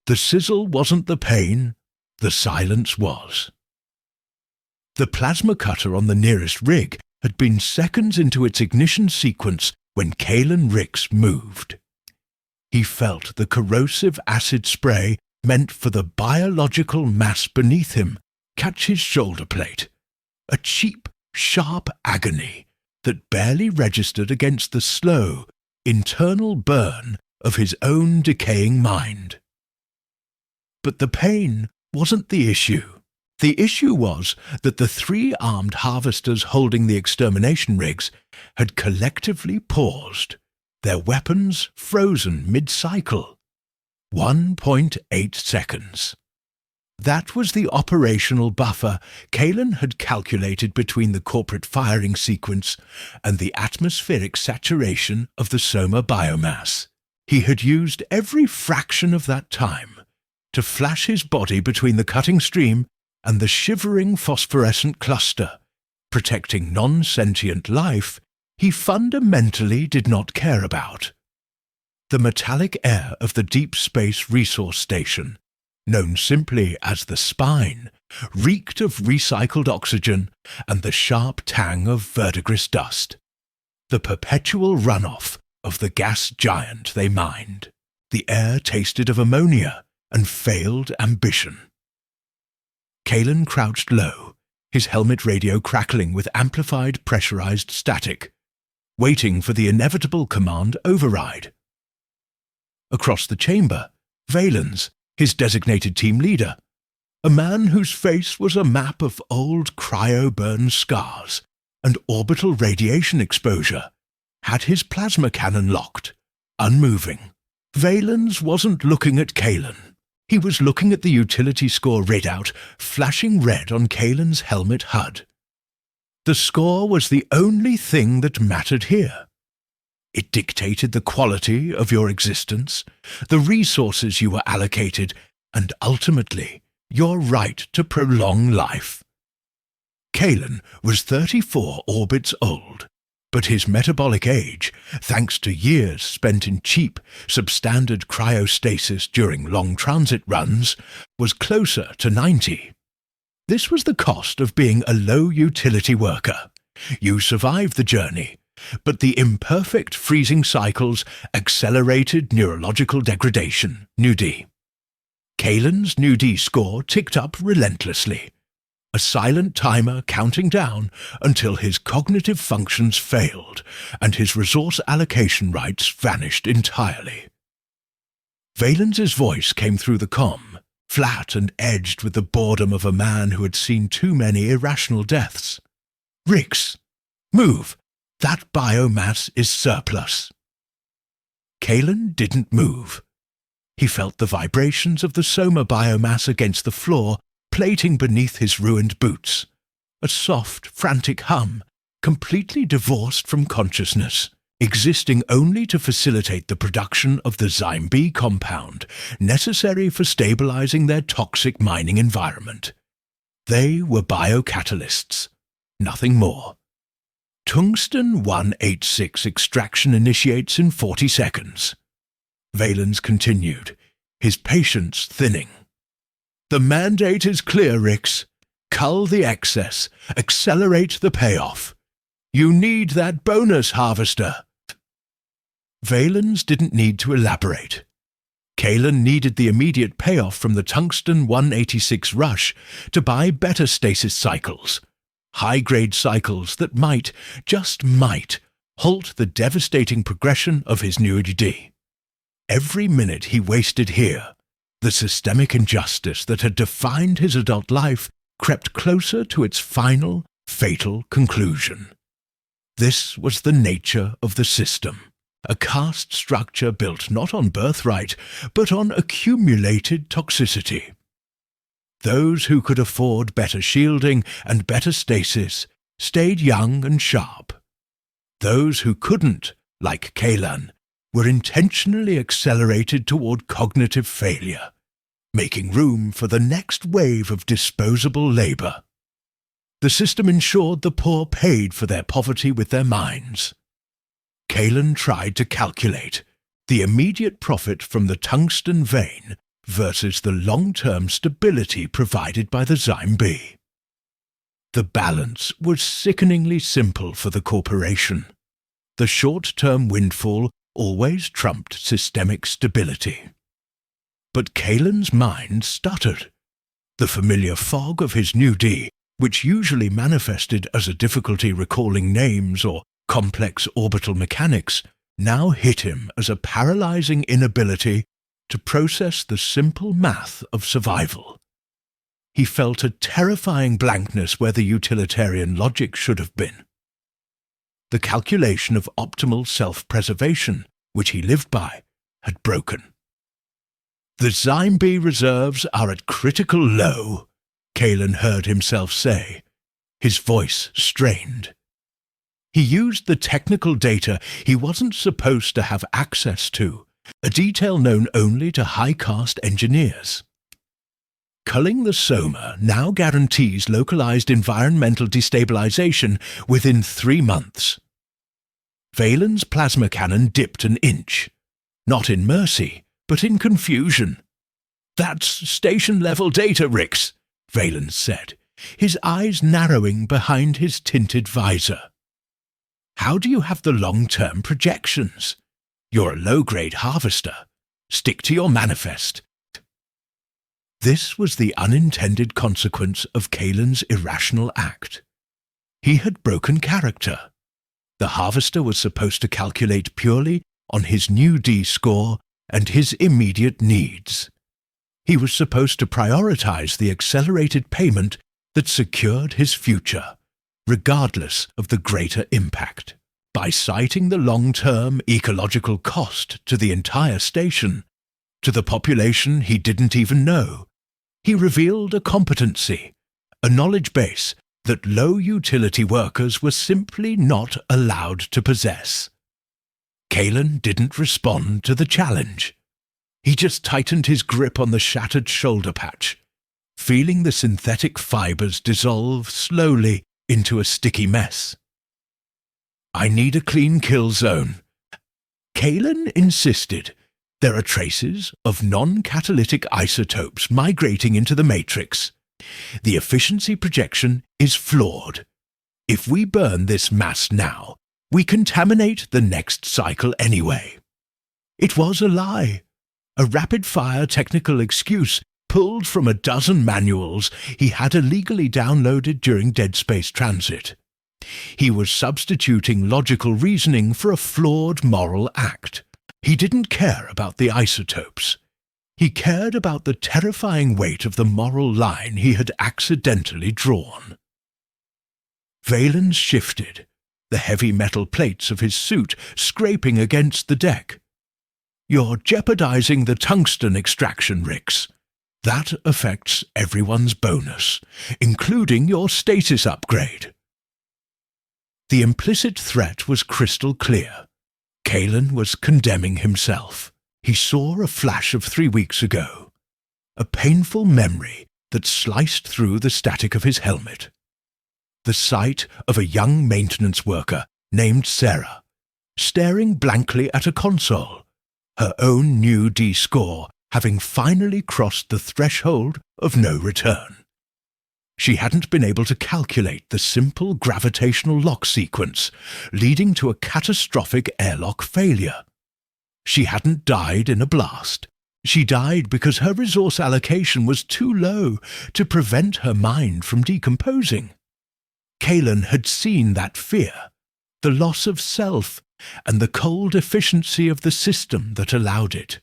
The sizzle wasn't the pain, the silence was. The plasma cutter on the nearest rig had been seconds into its ignition sequence when Calen Ricks moved. He felt the corrosive acid spray meant for the biological mass beneath him catch his shoulder plate, a cheap, sharp agony that barely registered against the slow, internal burn of his own decaying mind. But the pain wasn't the issue. The issue was that the 3 armed harvesters holding the extermination rigs had collectively paused, their weapons frozen mid-cycle. 1.8 seconds. That was the operational buffer Calen had calculated between the corporate firing sequence and the atmospheric saturation of the Soma biomass. He had used every fraction of that time to flash his body between the cutting stream and the shivering phosphorescent cluster, protecting non-sentient life he fundamentally did not care about. The metallic air of the Deep Space Resource Station, known simply as the Spine, reeked of recycled oxygen and the sharp tang of verdigris dust, the perpetual runoff of the gas giant they mined. The air tasted of ammonia and failed ambition. Calen crouched low, his helmet radio crackling with amplified pressurized static, waiting for the inevitable command override. Across the chamber, Valens, his designated team leader, a man whose face was a map of old cryo-burn scars and orbital radiation exposure, had his plasma cannon locked, unmoving. Valens wasn't looking at Calen. He was looking at the utility score readout flashing red on Calen's helmet HUD. The score was the only thing that mattered here. It dictated the quality of your existence, the resources you were allocated, and ultimately, your right to prolong life. Calen was 34 orbits old, but his metabolic age, thanks to years spent in cheap, substandard cryostasis during long transit runs, was closer to 90. This was the cost of being a low-utility worker. You survived the journey, but the imperfect freezing cycles accelerated neurological degradation, NuD. Calen's NuD score ticked up relentlessly, a silent timer counting down until his cognitive functions failed and his resource allocation rights vanished entirely. Valens's voice came through the comm, flat and edged with the boredom of a man who had seen too many irrational deaths. "Ricks, move! That biomass is surplus." Calen didn't move. He felt the vibrations of the Soma biomass against the floor plating beneath his ruined boots, a soft, frantic hum, completely divorced from consciousness, existing only to facilitate the production of the Zyme B compound necessary for stabilizing their toxic mining environment. They were biocatalysts, nothing more. Tungsten 186 extraction initiates in 40 seconds. Valens continued, his patience thinning. "The mandate is clear, Ricks. Cull the excess. Accelerate the payoff. You need that bonus, Harvester." Valens didn't need to elaborate. Calen needed the immediate payoff from the Tungsten 186 rush to buy better stasis cycles, high-grade cycles that might, just might, halt the devastating progression of his NuD. Every minute he wasted here, the systemic injustice that had defined his adult life crept closer to its final, fatal conclusion. This was the nature of the system, a caste structure built not on birthright, but on accumulated toxicity. Those who could afford better shielding and better stasis stayed young and sharp. Those who couldn't, like Calen, were intentionally accelerated toward cognitive failure, making room for the next wave of disposable labor. The system ensured the poor paid for their poverty with their minds. Calen tried to calculate the immediate profit from the tungsten vein versus the long-term stability provided by the Zyme-B. The balance was sickeningly simple for the corporation. The short-term windfall always trumped systemic stability. But Kalen's mind stuttered. The familiar fog of his new D, which usually manifested as a difficulty recalling names or complex orbital mechanics, now hit him as a paralyzing inability to process the simple math of survival. He felt a terrifying blankness where the utilitarian logic should have been. The calculation of optimal self-preservation, which he lived by, had broken. "The Zyme-B reserves are at critical low," Kalen heard himself say, his voice strained. He used the technical data he wasn't supposed to have access to, a detail known only to high-caste engineers. Culling the Soma now guarantees localized environmental destabilization within 3 months. Valen's plasma cannon dipped an inch, not in mercy, but in confusion. "That's station-level data, Rix," Valen said, his eyes narrowing behind his tinted visor. "How do you have the long-term projections? You're a low-grade harvester. Stick to your manifest." This was the unintended consequence of Kalen's irrational act. He had broken character. The harvester was supposed to calculate purely on his new D score and his immediate needs. He was supposed to prioritize the accelerated payment that secured his future, regardless of the greater impact. By citing the long-term ecological cost to the entire station, to the population he didn't even know, he revealed a competency, a knowledge base that low-utility workers were simply not allowed to possess. Kalen didn't respond to the challenge. He just tightened his grip on the shattered shoulder patch, feeling the synthetic fibers dissolve slowly into a sticky mess. "I need a clean kill zone," Kalen insisted. "There are traces of non-catalytic isotopes migrating into the matrix. The efficiency projection is flawed. If we burn this mass now, we contaminate the next cycle anyway." It was a lie, a rapid-fire technical excuse pulled from a dozen manuals he had illegally downloaded during Dead Space Transit. He was substituting logical reasoning for a flawed moral act. He didn't care about the isotopes. He cared about the terrifying weight of the moral line he had accidentally drawn. Valens shifted, the heavy metal plates of his suit scraping against the deck. "You're jeopardizing the tungsten extraction, Rix. That affects everyone's bonus, including your status upgrade." The implicit threat was crystal clear. Kalen was condemning himself. He saw a flash of 3 weeks ago, a painful memory that sliced through the static of his helmet. The sight of a young maintenance worker named Sarah, staring blankly at a console, her own new D score having finally crossed the threshold of no return. She hadn't been able to calculate the simple gravitational lock sequence, leading to a catastrophic airlock failure. She hadn't died in a blast. She died because her resource allocation was too low to prevent her mind from decomposing. Kalen had seen that fear, the loss of self, and the cold efficiency of the system that allowed it.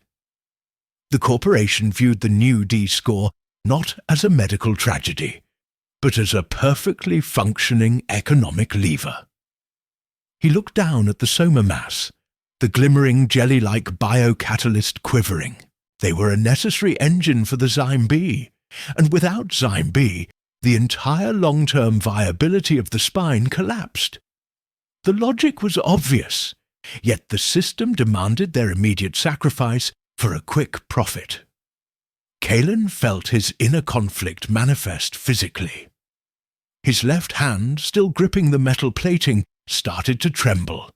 The corporation viewed the new D score not as a medical tragedy, but as a perfectly functioning economic lever. He looked down at the Soma mass, the glimmering jelly-like biocatalyst quivering. They were a necessary engine for the Zyme-B, and without Zyme-B, the entire long-term viability of the spine collapsed. The logic was obvious, yet the system demanded their immediate sacrifice for a quick profit. Kalen felt his inner conflict manifest physically. His left hand, still gripping the metal plating, started to tremble,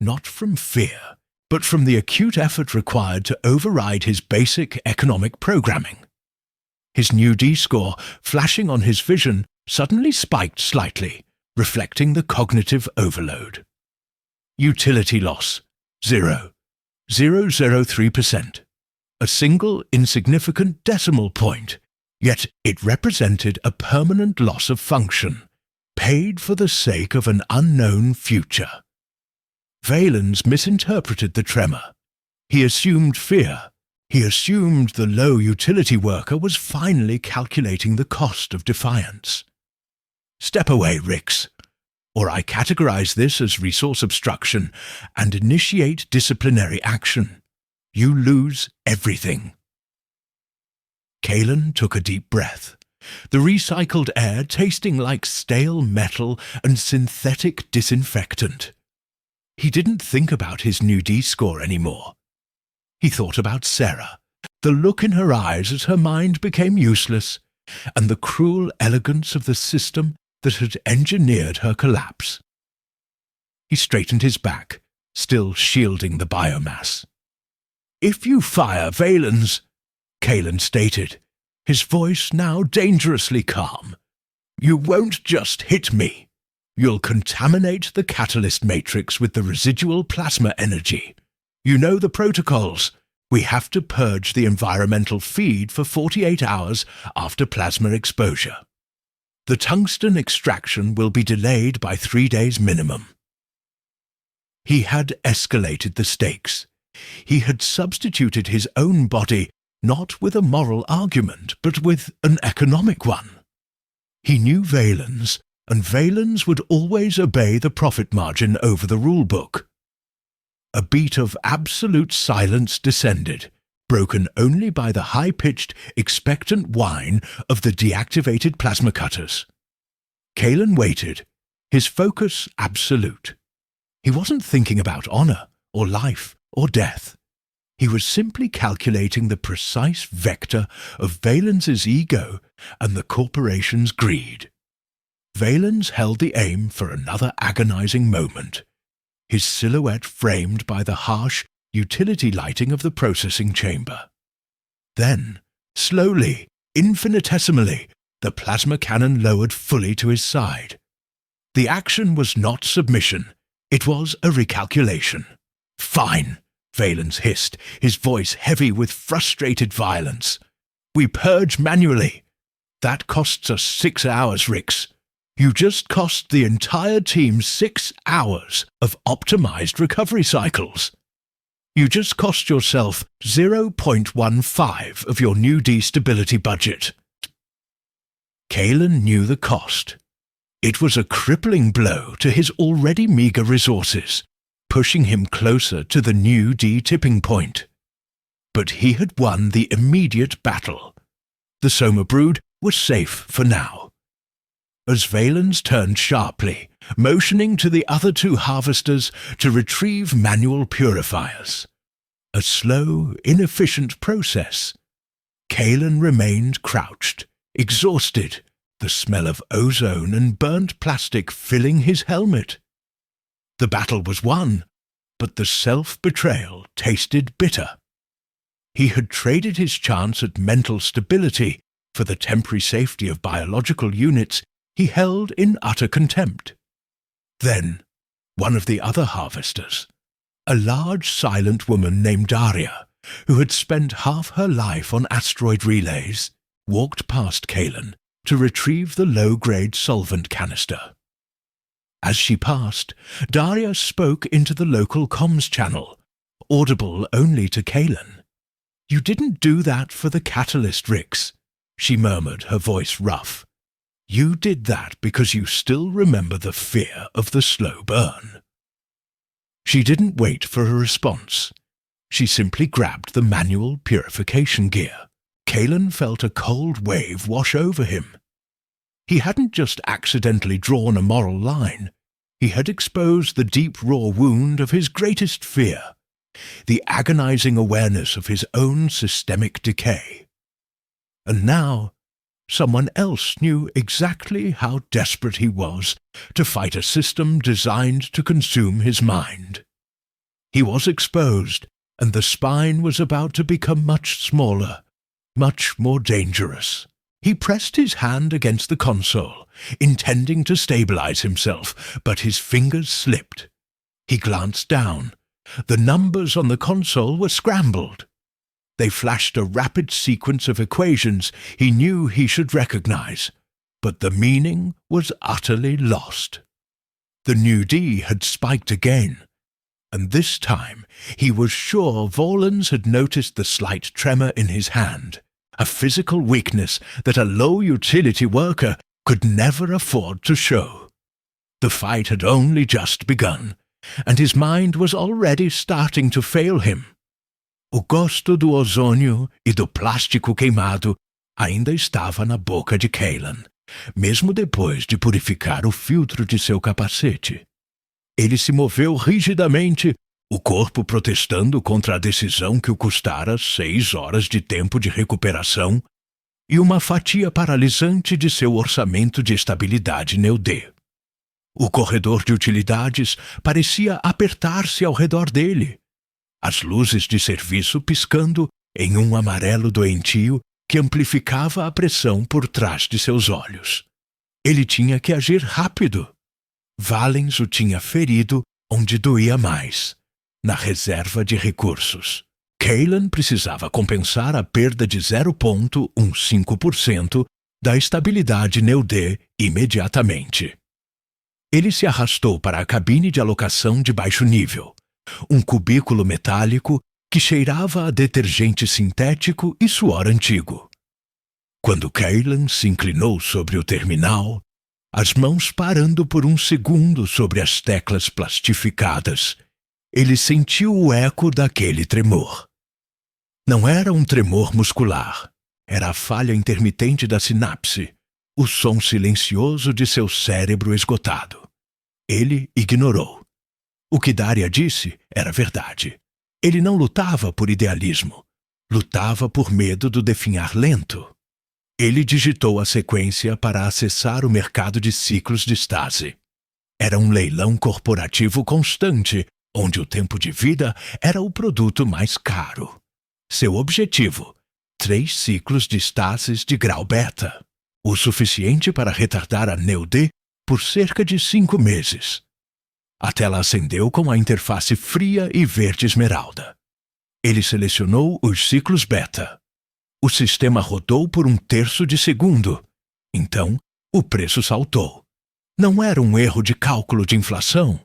not from fear, but from the acute effort required to override his basic economic programming. His new D-score, flashing on his vision, suddenly spiked slightly, reflecting the cognitive overload. Utility loss, 0.003%. A single insignificant decimal point, yet it represented a permanent loss of function, paid for the sake of an unknown future. Valens misinterpreted the tremor. He assumed fear. He assumed the low utility worker was finally calculating the cost of defiance. Step away, Rix, or I categorize this as resource obstruction and initiate disciplinary action. You lose everything. Kalen took a deep breath, the recycled air tasting like stale metal and synthetic disinfectant. He didn't think about his new D-score anymore. He thought about Sarah, the look in her eyes as her mind became useless, and the cruel elegance of the system that had engineered her collapse. He straightened his back, still shielding the biomass. "If you fire Valens," Kalen stated, his voice now dangerously calm, "you won't just hit me. You'll contaminate the catalyst matrix with the residual plasma energy. You know the protocols. We have to purge the environmental feed for 48 hours after plasma exposure. The tungsten extraction will be delayed by 3 days minimum." He had escalated the stakes. He had substituted his own body not with a moral argument, but with an economic one. He knew Valens, and Valens would always obey the profit margin over the rulebook. A beat of absolute silence descended, broken only by the high-pitched, expectant whine of the deactivated plasma cutters. Kalen waited, his focus absolute. He wasn't thinking about honor, or life, or death. He was simply calculating the precise vector of Valens's ego and the corporation's greed. Valens held the aim for another agonizing moment, his silhouette framed by the harsh utility lighting of the processing chamber. Then, slowly, infinitesimally, the plasma cannon lowered fully to his side. The action was not submission, it was a recalculation. "Fine," Valens hissed, his voice heavy with frustrated violence. "We purge manually. That costs us 6 hours, Rix. You just cost the entire team 6 hours of optimized recovery cycles. You just cost yourself 0.15 of your new D-stability budget." Kalen knew the cost. It was a crippling blow to his already meager resources, pushing him closer to the new D-tipping point. But he had won the immediate battle. The Soma brood was safe for now. As Valens turned sharply, motioning to the other 2 harvesters to retrieve manual purifiers. A slow, inefficient process. Kalen remained crouched, exhausted, the smell of ozone and burnt plastic filling his helmet. The battle was won, but the self-betrayal tasted bitter. He had traded his chance at mental stability for the temporary safety of biological units he held in utter contempt. Then, one of the other harvesters, a large silent woman named Daria, who had spent half her life on asteroid relays, walked past Kalen to retrieve the low-grade solvent canister. As she passed, Daria spoke into the local comms channel, audible only to Kalen. "You didn't do that for the catalyst, Rix," she murmured, her voice rough. "You did that because you still remember the fear of the slow burn." She didn't wait for a response. She simply grabbed the manual purification gear. Kalen felt a cold wave wash over him. He hadn't just accidentally drawn a moral line. He had exposed the deep raw wound of his greatest fear, the agonizing awareness of his own systemic decay. And now, someone else knew exactly how desperate he was to fight a system designed to consume his mind. He was exposed, and the spine was about to become much smaller, much more dangerous. He pressed his hand against the console, intending to stabilize himself, but his fingers slipped. He glanced down. The numbers on the console were scrambled. They flashed a rapid sequence of equations he knew he should recognize, but the meaning was utterly lost. The new D had spiked again, and this time he was sure Volans had noticed the slight tremor in his hand, a physical weakness that a low-utility worker could never afford to show. The fight had only just begun, and his mind was already starting to fail him. O gosto do ozônio e do plástico queimado ainda estava na boca de Cailan, mesmo depois de purificar o filtro de seu capacete. Ele se moveu rigidamente, o corpo protestando contra a decisão que o custara 6 horas de tempo de recuperação e uma fatia paralisante de seu orçamento de estabilidade Neo-D. O corredor de utilidades parecia apertar-se ao redor dele, as luzes de serviço piscando em um amarelo doentio que amplificava a pressão por trás de seus olhos. Ele tinha que agir rápido. Valens o tinha ferido onde doía mais, na reserva de recursos. Cailan precisava compensar a perda de 0,15% da estabilidade Neo-D imediatamente. Ele se arrastou para a cabine de alocação de baixo nível, um cubículo metálico que cheirava a detergente sintético e suor antigo. Quando Cailan se inclinou sobre o terminal, as mãos parando por um segundo sobre as teclas plastificadas, ele sentiu o eco daquele tremor. Não era um tremor muscular, era a falha intermitente da sinapse, o som silencioso de seu cérebro esgotado. Ele ignorou. O que Daria disse era verdade. Ele não lutava por idealismo. Lutava por medo do definhar lento. Ele digitou a sequência para acessar o mercado de ciclos de estase. Era um leilão corporativo constante, onde o tempo de vida era o produto mais caro. Seu objetivo: 3 ciclos de estases de grau beta, o suficiente para retardar a Neo-D por cerca de 5 meses. A tela acendeu com a interface fria e verde esmeralda. Ele selecionou os ciclos beta. O sistema rodou por 1/3 de segundo. Então, o preço saltou. Não era um erro de cálculo de inflação.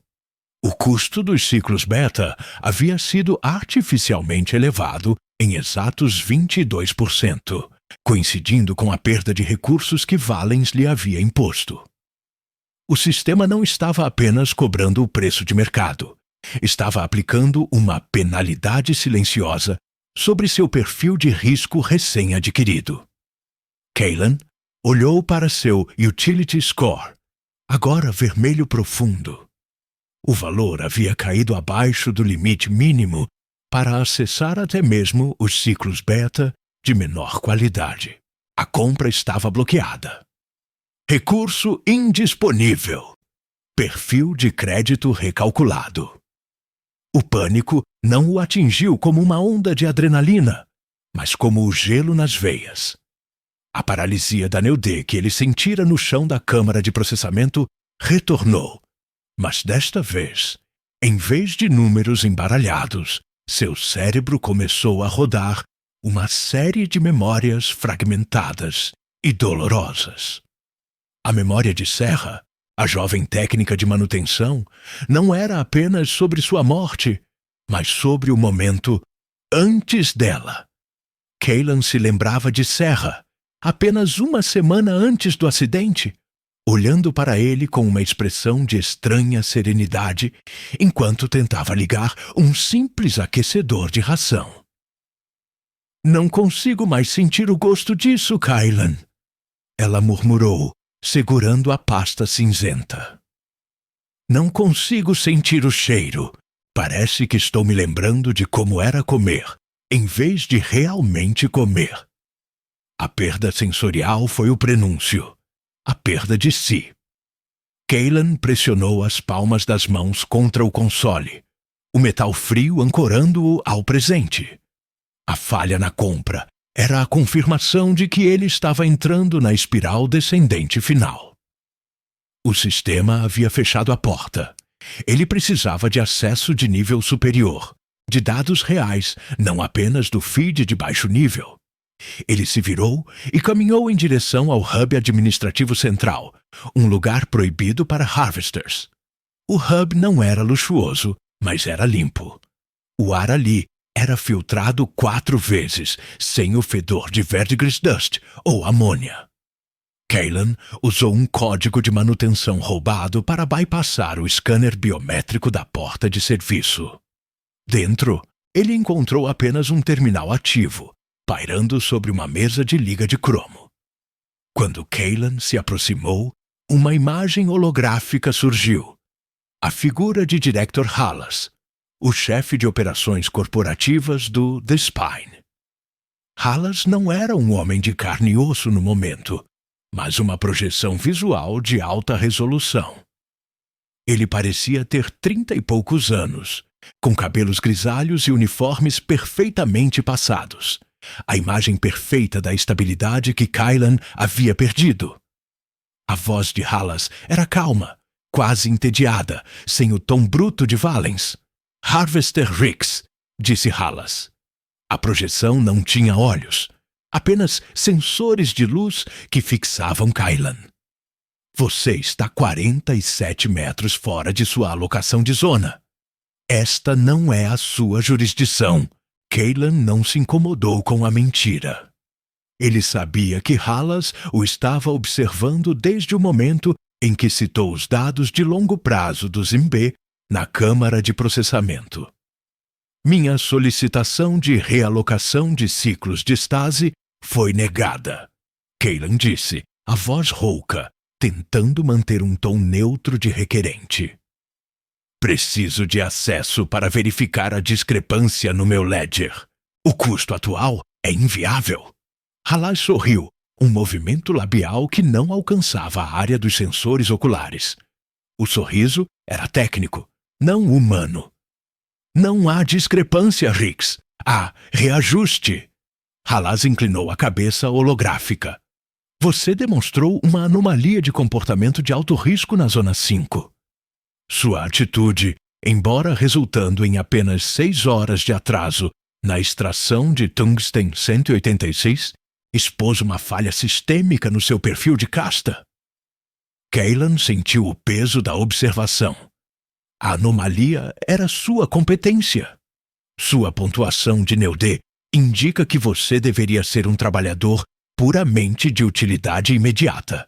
O custo dos ciclos beta havia sido artificialmente elevado em exatos 22%, coincidindo com a perda de recursos que Valens lhe havia imposto. O sistema não estava apenas cobrando o preço de mercado. Estava aplicando uma penalidade silenciosa sobre seu perfil de risco recém-adquirido. Cailan olhou para seu Utility Score, agora vermelho profundo. O valor havia caído abaixo do limite mínimo para acessar até mesmo os ciclos beta de menor qualidade. A compra estava bloqueada. Recurso indisponível. Perfil de crédito recalculado. O pânico não o atingiu como uma onda de adrenalina, mas como o gelo nas veias. A paralisia da Neo-D que ele sentira no chão da câmara de processamento retornou, mas desta vez, em vez de números embaralhados, seu cérebro começou a rodar uma série de memórias fragmentadas e dolorosas. A memória de Serra, a jovem técnica de manutenção, não era apenas sobre sua morte, mas sobre o momento antes dela. Cailan se lembrava de Serra, apenas uma semana antes do acidente, olhando para ele com uma expressão de estranha serenidade, enquanto tentava ligar um simples aquecedor de ração. "Não consigo mais sentir o gosto disso, Cailan", ela murmurou, segurando a pasta cinzenta. "Não consigo sentir o cheiro. Parece que estou me lembrando de como era comer, em vez de realmente comer." A perda sensorial foi o prenúncio. A perda de si. Cailan pressionou as palmas das mãos contra o console. o metal frio ancorando-o ao presente. A falha na compra era a confirmação de que ele estava entrando na espiral descendente final. O sistema havia fechado a porta. Ele precisava de acesso de nível superior, de dados reais, não apenas do feed de baixo nível. Ele se virou e caminhou em direção ao hub administrativo central, um lugar proibido para harvesters. O hub não era luxuoso, mas era limpo. O ar ali era filtrado 4 vezes, sem o fedor de verdigris dust ou amônia. Cailan usou um código de manutenção roubado para bypassar o scanner biométrico da porta de serviço. Dentro, ele encontrou apenas um terminal ativo, pairando sobre uma mesa de liga de cromo. Quando Cailan se aproximou, uma imagem holográfica surgiu. A figura de Director Halas, o chefe de operações corporativas do The Spine. Halas não era um homem de carne e osso no momento, mas uma projeção visual de alta resolução. Ele parecia ter 30 e poucos anos, com cabelos grisalhos e uniformes perfeitamente passados, a imagem perfeita da estabilidade que Cailan havia perdido. A voz de Halas era calma, quase entediada, sem o tom bruto de Valens. Harvester Rix, disse Halas. A projeção não tinha olhos, apenas sensores de luz que fixavam Cailan. Você está 47 metros fora de sua alocação de zona. Esta não é a sua jurisdição. Cailan não se incomodou com a mentira. Ele sabia que Halas o estava observando desde o momento em que citou os dados de longo prazo do Zimbé na Câmara de Processamento. Minha solicitação de realocação de ciclos de estase foi negada, Cailan disse, a voz rouca, tentando manter um tom neutro de requerente. Preciso de acesso para verificar a discrepância no meu ledger. O custo atual é inviável. Halas sorriu, um movimento labial que não alcançava a área dos sensores oculares. O sorriso era técnico, não humano. Não há discrepância, Rix. Há reajuste. Halas inclinou a cabeça holográfica. Você demonstrou uma anomalia de comportamento de alto risco na Zona 5. Sua atitude, embora resultando em apenas 6 horas de atraso na extração de tungsten 186, expôs uma falha sistêmica no seu perfil de casta. Cailan sentiu o peso da observação. A anomalia era sua competência. Sua pontuação de Neudê indica que você deveria ser um trabalhador puramente de utilidade imediata.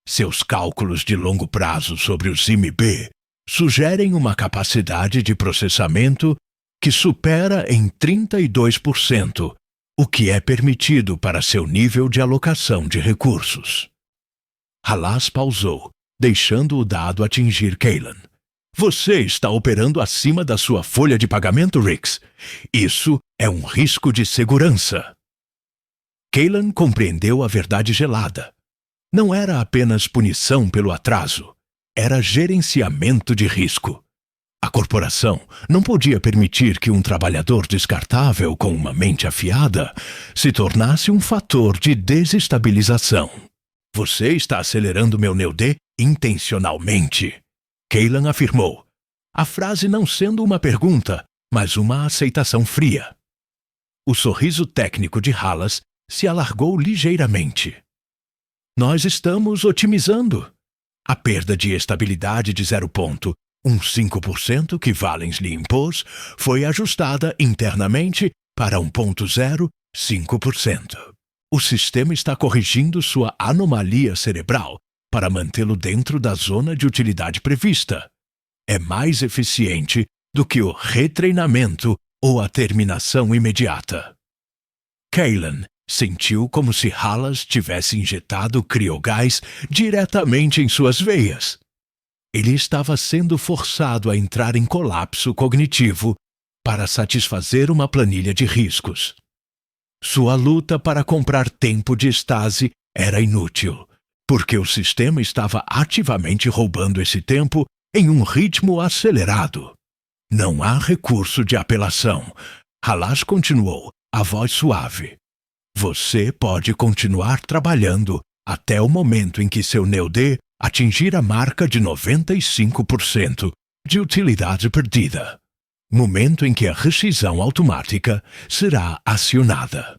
Seus cálculos de longo prazo sobre o ZIMB sugerem uma capacidade de processamento que supera em 32%, o que é permitido para seu nível de alocação de recursos. Halas pausou, deixando o dado atingir Cailan. Você está operando acima da sua folha de pagamento, Rix. Isso é um risco de segurança. Cailan compreendeu a verdade gelada. Não era apenas punição pelo atraso, era gerenciamento de risco. A corporação não podia permitir que um trabalhador descartável com uma mente afiada se tornasse um fator de desestabilização. Você está acelerando meu Neudê intencionalmente, Cailan afirmou, a frase não sendo uma pergunta, mas uma aceitação fria. O sorriso técnico de Halas se alargou ligeiramente. Nós estamos otimizando. A perda de estabilidade de 0,15% que Valens lhe impôs foi ajustada internamente para 1,05%. O sistema está corrigindo sua anomalia cerebral para mantê-lo dentro da zona de utilidade prevista. É mais eficiente do que o retreinamento ou a terminação imediata. Cailan sentiu como se Halas tivesse injetado criogás diretamente em suas veias. Ele estava sendo forçado a entrar em colapso cognitivo para satisfazer uma planilha de riscos. Sua luta para comprar tempo de estase era inútil, porque o sistema estava ativamente roubando esse tempo em um ritmo acelerado. Não há recurso de apelação. Halas continuou, a voz suave. Você pode continuar trabalhando até o momento em que seu NEOD atingir a marca de 95% de utilidade perdida. Momento em que a rescisão automática será acionada.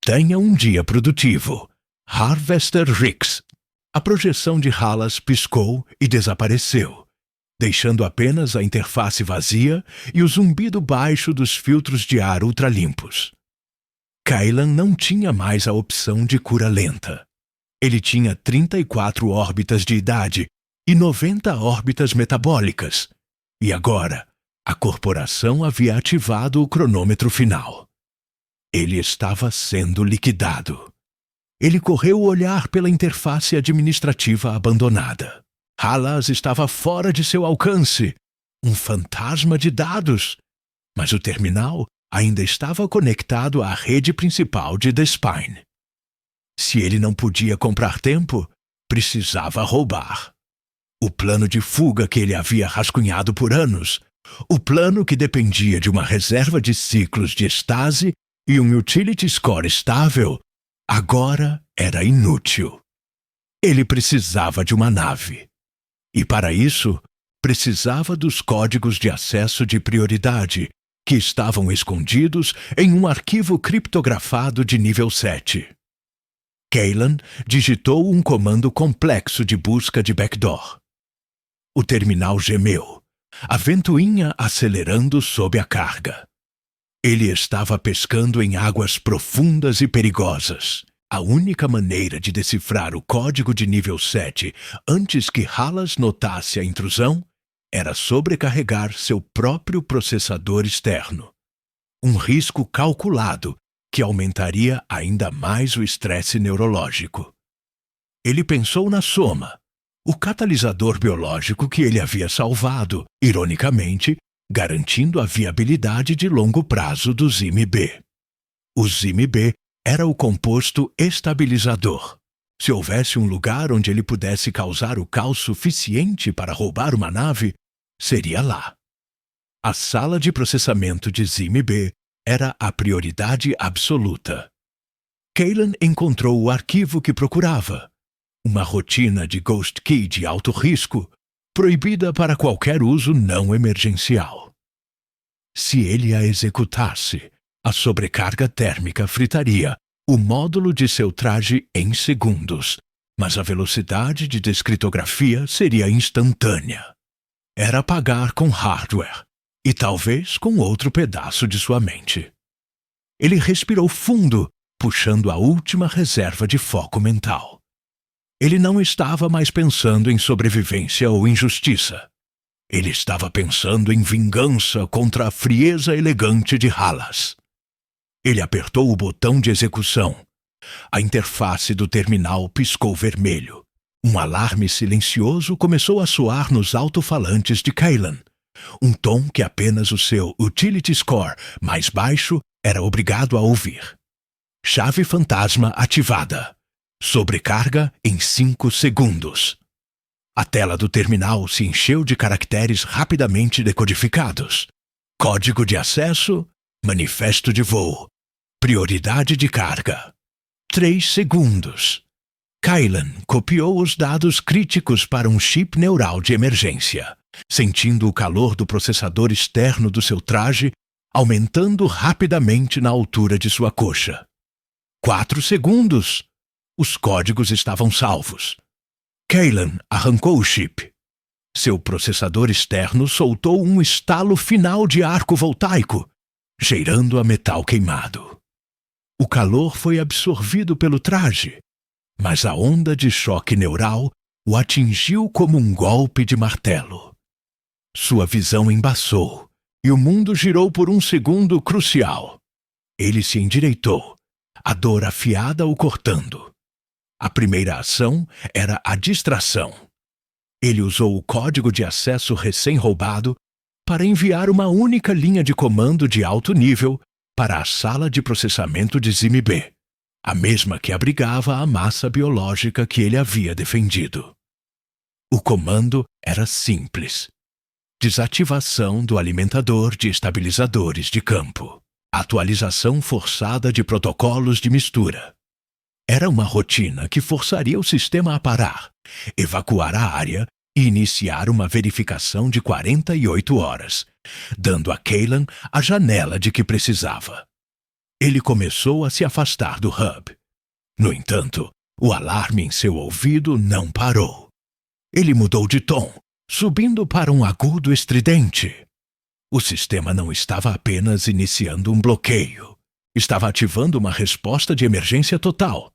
Tenha um dia produtivo. Harvester Rix. A projeção de Halas piscou e desapareceu, deixando apenas a interface vazia e o zumbido baixo dos filtros de ar ultralimpos. Kaylan não tinha mais a opção de cura lenta. Ele tinha 34 órbitas de idade e 90 órbitas metabólicas. E agora, a corporação havia ativado o cronômetro final. Ele estava sendo liquidado. Ele correu o olhar pela interface administrativa abandonada. Halas estava fora de seu alcance. Um fantasma de dados. Mas o terminal ainda estava conectado à rede principal de The Spine. Se ele não podia comprar tempo, precisava roubar. O plano de fuga que ele havia rascunhado por anos, o plano que dependia de uma reserva de ciclos de estase e um utility score estável, agora era inútil. Ele precisava de uma nave. E para isso, precisava dos códigos de acesso de prioridade, que estavam escondidos em um arquivo criptografado de nível 7. Kaylan digitou um comando complexo de busca de backdoor. O terminal gemeu, a ventoinha acelerando sob a carga. Ele estava pescando em águas profundas e perigosas. A única maneira de decifrar o código de nível 7 antes que Halas notasse a intrusão era sobrecarregar seu próprio processador externo. Um risco calculado que aumentaria ainda mais o estresse neurológico. Ele pensou na Soma, o catalisador biológico que ele havia salvado, ironicamente, garantindo a viabilidade de longo prazo do ZIMB. O ZIMB era o composto estabilizador. Se houvesse um lugar onde ele pudesse causar o caos suficiente para roubar uma nave, seria lá. A sala de processamento de ZIMB era a prioridade absoluta. Kaylan encontrou o arquivo que procurava. Uma rotina de Ghost Key de alto risco, proibida para qualquer uso não emergencial. Se ele a executasse, a sobrecarga térmica fritaria o módulo de seu traje em segundos, mas a velocidade de descriptografia seria instantânea. Era pagar com hardware, e talvez com outro pedaço de sua mente. Ele respirou fundo, puxando a última reserva de foco mental. Ele não estava mais pensando em sobrevivência ou injustiça. Ele estava pensando em vingança contra a frieza elegante de Halas. Ele apertou o botão de execução. A interface do terminal piscou vermelho. Um alarme silencioso começou a soar nos alto-falantes de Kaylan. Um tom que apenas o seu utility score mais baixo era obrigado a ouvir. Chave fantasma ativada. Sobrecarga em 5 segundos. A tela do terminal se encheu de caracteres rapidamente decodificados. Código de acesso, manifesto de voo, prioridade de carga. 3 segundos. Kaylan copiou os dados críticos para um chip neural de emergência, sentindo o calor do processador externo do seu traje aumentando rapidamente na altura de sua coxa. 4 segundos. Os códigos estavam salvos. Kaylan arrancou o chip. Seu processador externo soltou um estalo final de arco voltaico, cheirando a metal queimado. O calor foi absorvido pelo traje, mas a onda de choque neural o atingiu como um golpe de martelo. Sua visão embaçou e o mundo girou por um segundo crucial. Ele se endireitou, a dor afiada o cortando. A primeira ação era a distração. Ele usou o código de acesso recém-roubado para enviar uma única linha de comando de alto nível para a sala de processamento de ZIMB, a mesma que abrigava a massa biológica que ele havia defendido. O comando era simples. Desativação do alimentador de estabilizadores de campo. Atualização forçada de protocolos de mistura. Era uma rotina que forçaria o sistema a parar, evacuar a área e iniciar uma verificação de 48 horas, dando a Cailan a janela de que precisava. Ele começou a se afastar do hub. No entanto, o alarme em seu ouvido não parou. Ele mudou de tom, subindo para um agudo estridente. O sistema não estava apenas iniciando um bloqueio. Estava ativando uma resposta de emergência total.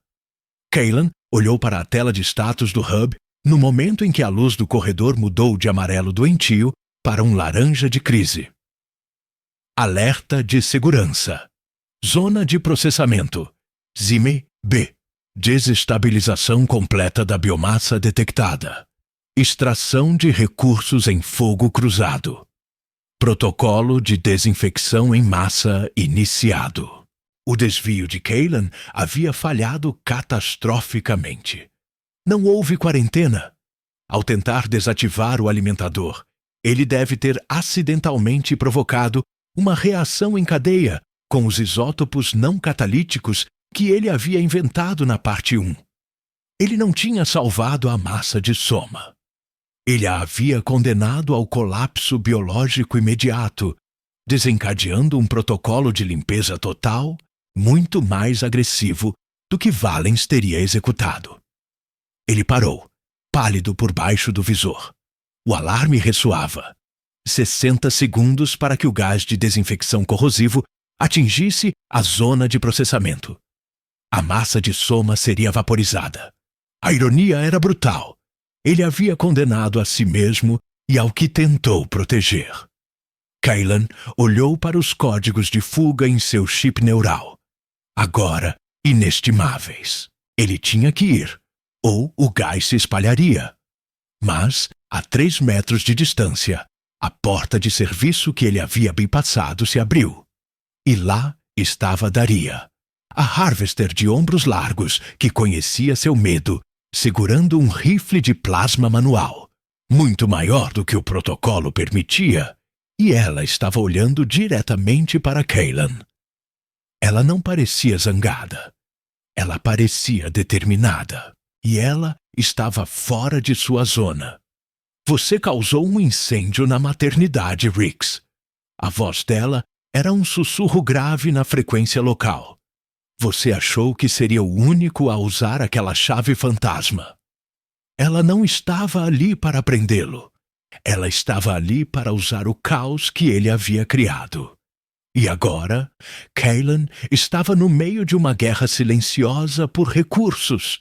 Cailan olhou para a tela de status do hub no momento em que a luz do corredor mudou de amarelo doentio para um laranja de crise. Alerta de segurança. Zona de processamento. ZIME B. Desestabilização completa da biomassa detectada. Extração de recursos em fogo cruzado. Protocolo de desinfecção em massa iniciado. O desvio de Cailan havia falhado catastroficamente. Não houve quarentena. Ao tentar desativar o alimentador, ele deve ter acidentalmente provocado uma reação em cadeia com os isótopos não catalíticos que ele havia inventado na parte 1. Ele não tinha salvado a massa de Soma. Ele a havia condenado ao colapso biológico imediato, desencadeando um protocolo de limpeza total muito mais agressivo do que Valens teria executado. Ele parou, pálido por baixo do visor. O alarme ressoava. 60 segundos para que o gás de desinfecção corrosivo atingisse a zona de processamento. A massa de Soma seria vaporizada. A ironia era brutal. Ele havia condenado a si mesmo e ao que tentou proteger. Cailan olhou para os códigos de fuga em seu chip neural. Agora, inestimáveis. Ele tinha que ir, ou o gás se espalharia. Mas, a 3 metros de distância, a porta de serviço que ele havia bypassado se abriu. E lá estava Daria, a Harvester de ombros largos que conhecia seu medo, segurando um rifle de plasma manual, muito maior do que o protocolo permitia, e ela estava olhando diretamente para Cailan. Ela não parecia zangada. Ela parecia determinada, e ela estava fora de sua zona. Você causou um incêndio na maternidade, Rix. A voz dela era um sussurro grave na frequência local. Você achou que seria o único a usar aquela chave fantasma. Ela não estava ali para prendê-lo. Ela estava ali para usar o caos que ele havia criado. E agora, Cailan estava no meio de uma guerra silenciosa por recursos,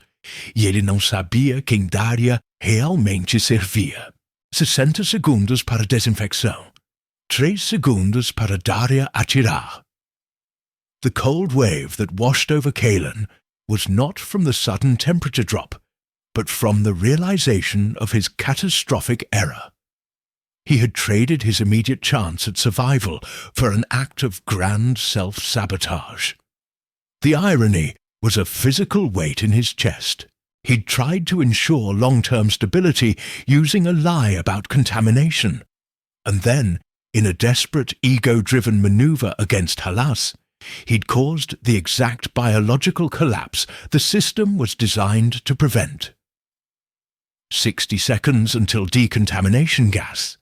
e ele não sabia quem Daria realmente servia. 60 segundos para desinfecção. 3 segundos para Daria atirar. The cold wave that washed over Cailan was not from the sudden temperature drop, but from the realization of his catastrophic error. He had traded his immediate chance at survival for an act of grand self-sabotage. The irony was a physical weight in his chest. He'd tried to ensure long-term stability using a lie about contamination. And then, in a desperate ego-driven maneuver against Halas, he'd caused the exact biological collapse the system was designed to prevent. 60 seconds until decontamination gas.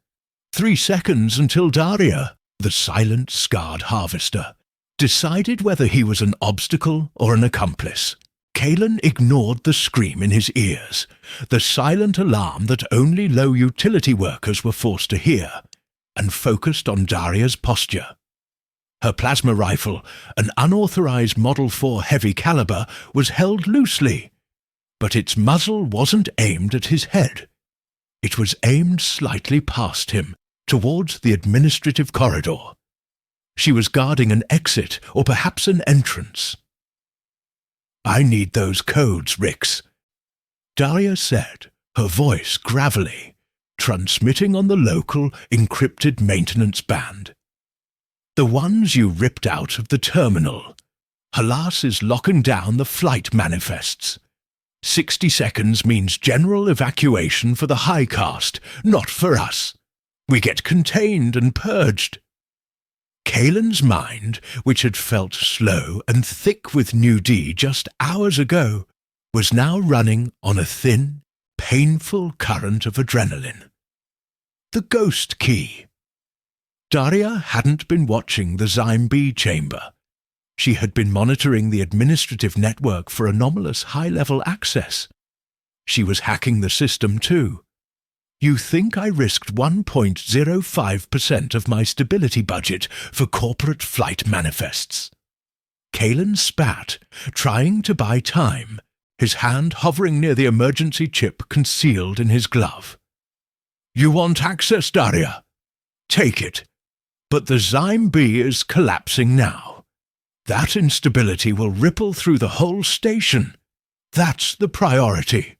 3 seconds until Daria, the silent, scarred harvester, decided whether he was an obstacle or an accomplice. Cailan ignored the scream in his ears, the silent alarm that only low utility workers were forced to hear, and focused on Daria's posture. Her plasma rifle, an unauthorized Model 4 heavy caliber, was held loosely, but its muzzle wasn't aimed at his head. It was aimed slightly past him, towards the administrative corridor. She was guarding an exit or perhaps an entrance. "I need those codes, Rix," Daria said, her voice gravelly, transmitting on the local encrypted maintenance band. "The ones you ripped out of the terminal. Halas is locking down the flight manifests. 60 seconds means general evacuation for the High Caste, not for us. We get contained and purged. Kaelin's mind, which had felt slow and thick with New D just hours ago, was now running on a thin, painful current of adrenaline. The ghost key. Daria hadn't been watching the Zyme B chamber. She had been monitoring the administrative network for anomalous high-level access. She was hacking the system too. You think I risked 1.05% of my stability budget for corporate flight manifests? Kaelin spat, trying to buy time, his hand hovering near the emergency chip concealed in his glove. You want access, Daria? Take it. But the Zyme B is collapsing now. That instability will ripple through the whole station. That's the priority.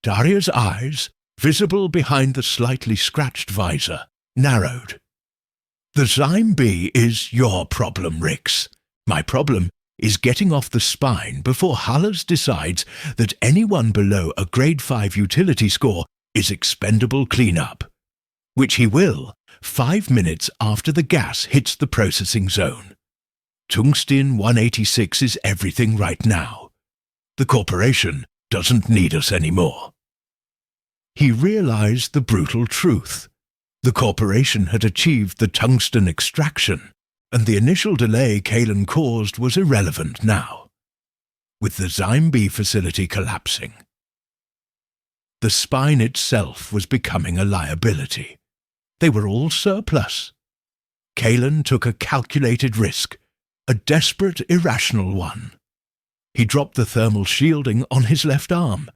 Daria's eyes, visible behind the slightly scratched visor, narrowed. The Zyme B is your problem, Rix. My problem is getting off the spine before Hallas decides that anyone below a Grade 5 utility score is expendable cleanup, which he will 5 minutes after the gas hits the processing zone. Tungsten 186 is everything right now. The corporation doesn't need us anymore. He realized the brutal truth. The corporation had achieved the tungsten extraction, and the initial delay Kaelin caused was irrelevant now, with the Zyme B facility collapsing. The spine itself was becoming a liability. They were all surplus. Kaelin took a calculated risk, a desperate, irrational one. He dropped the thermal shielding on his left arm,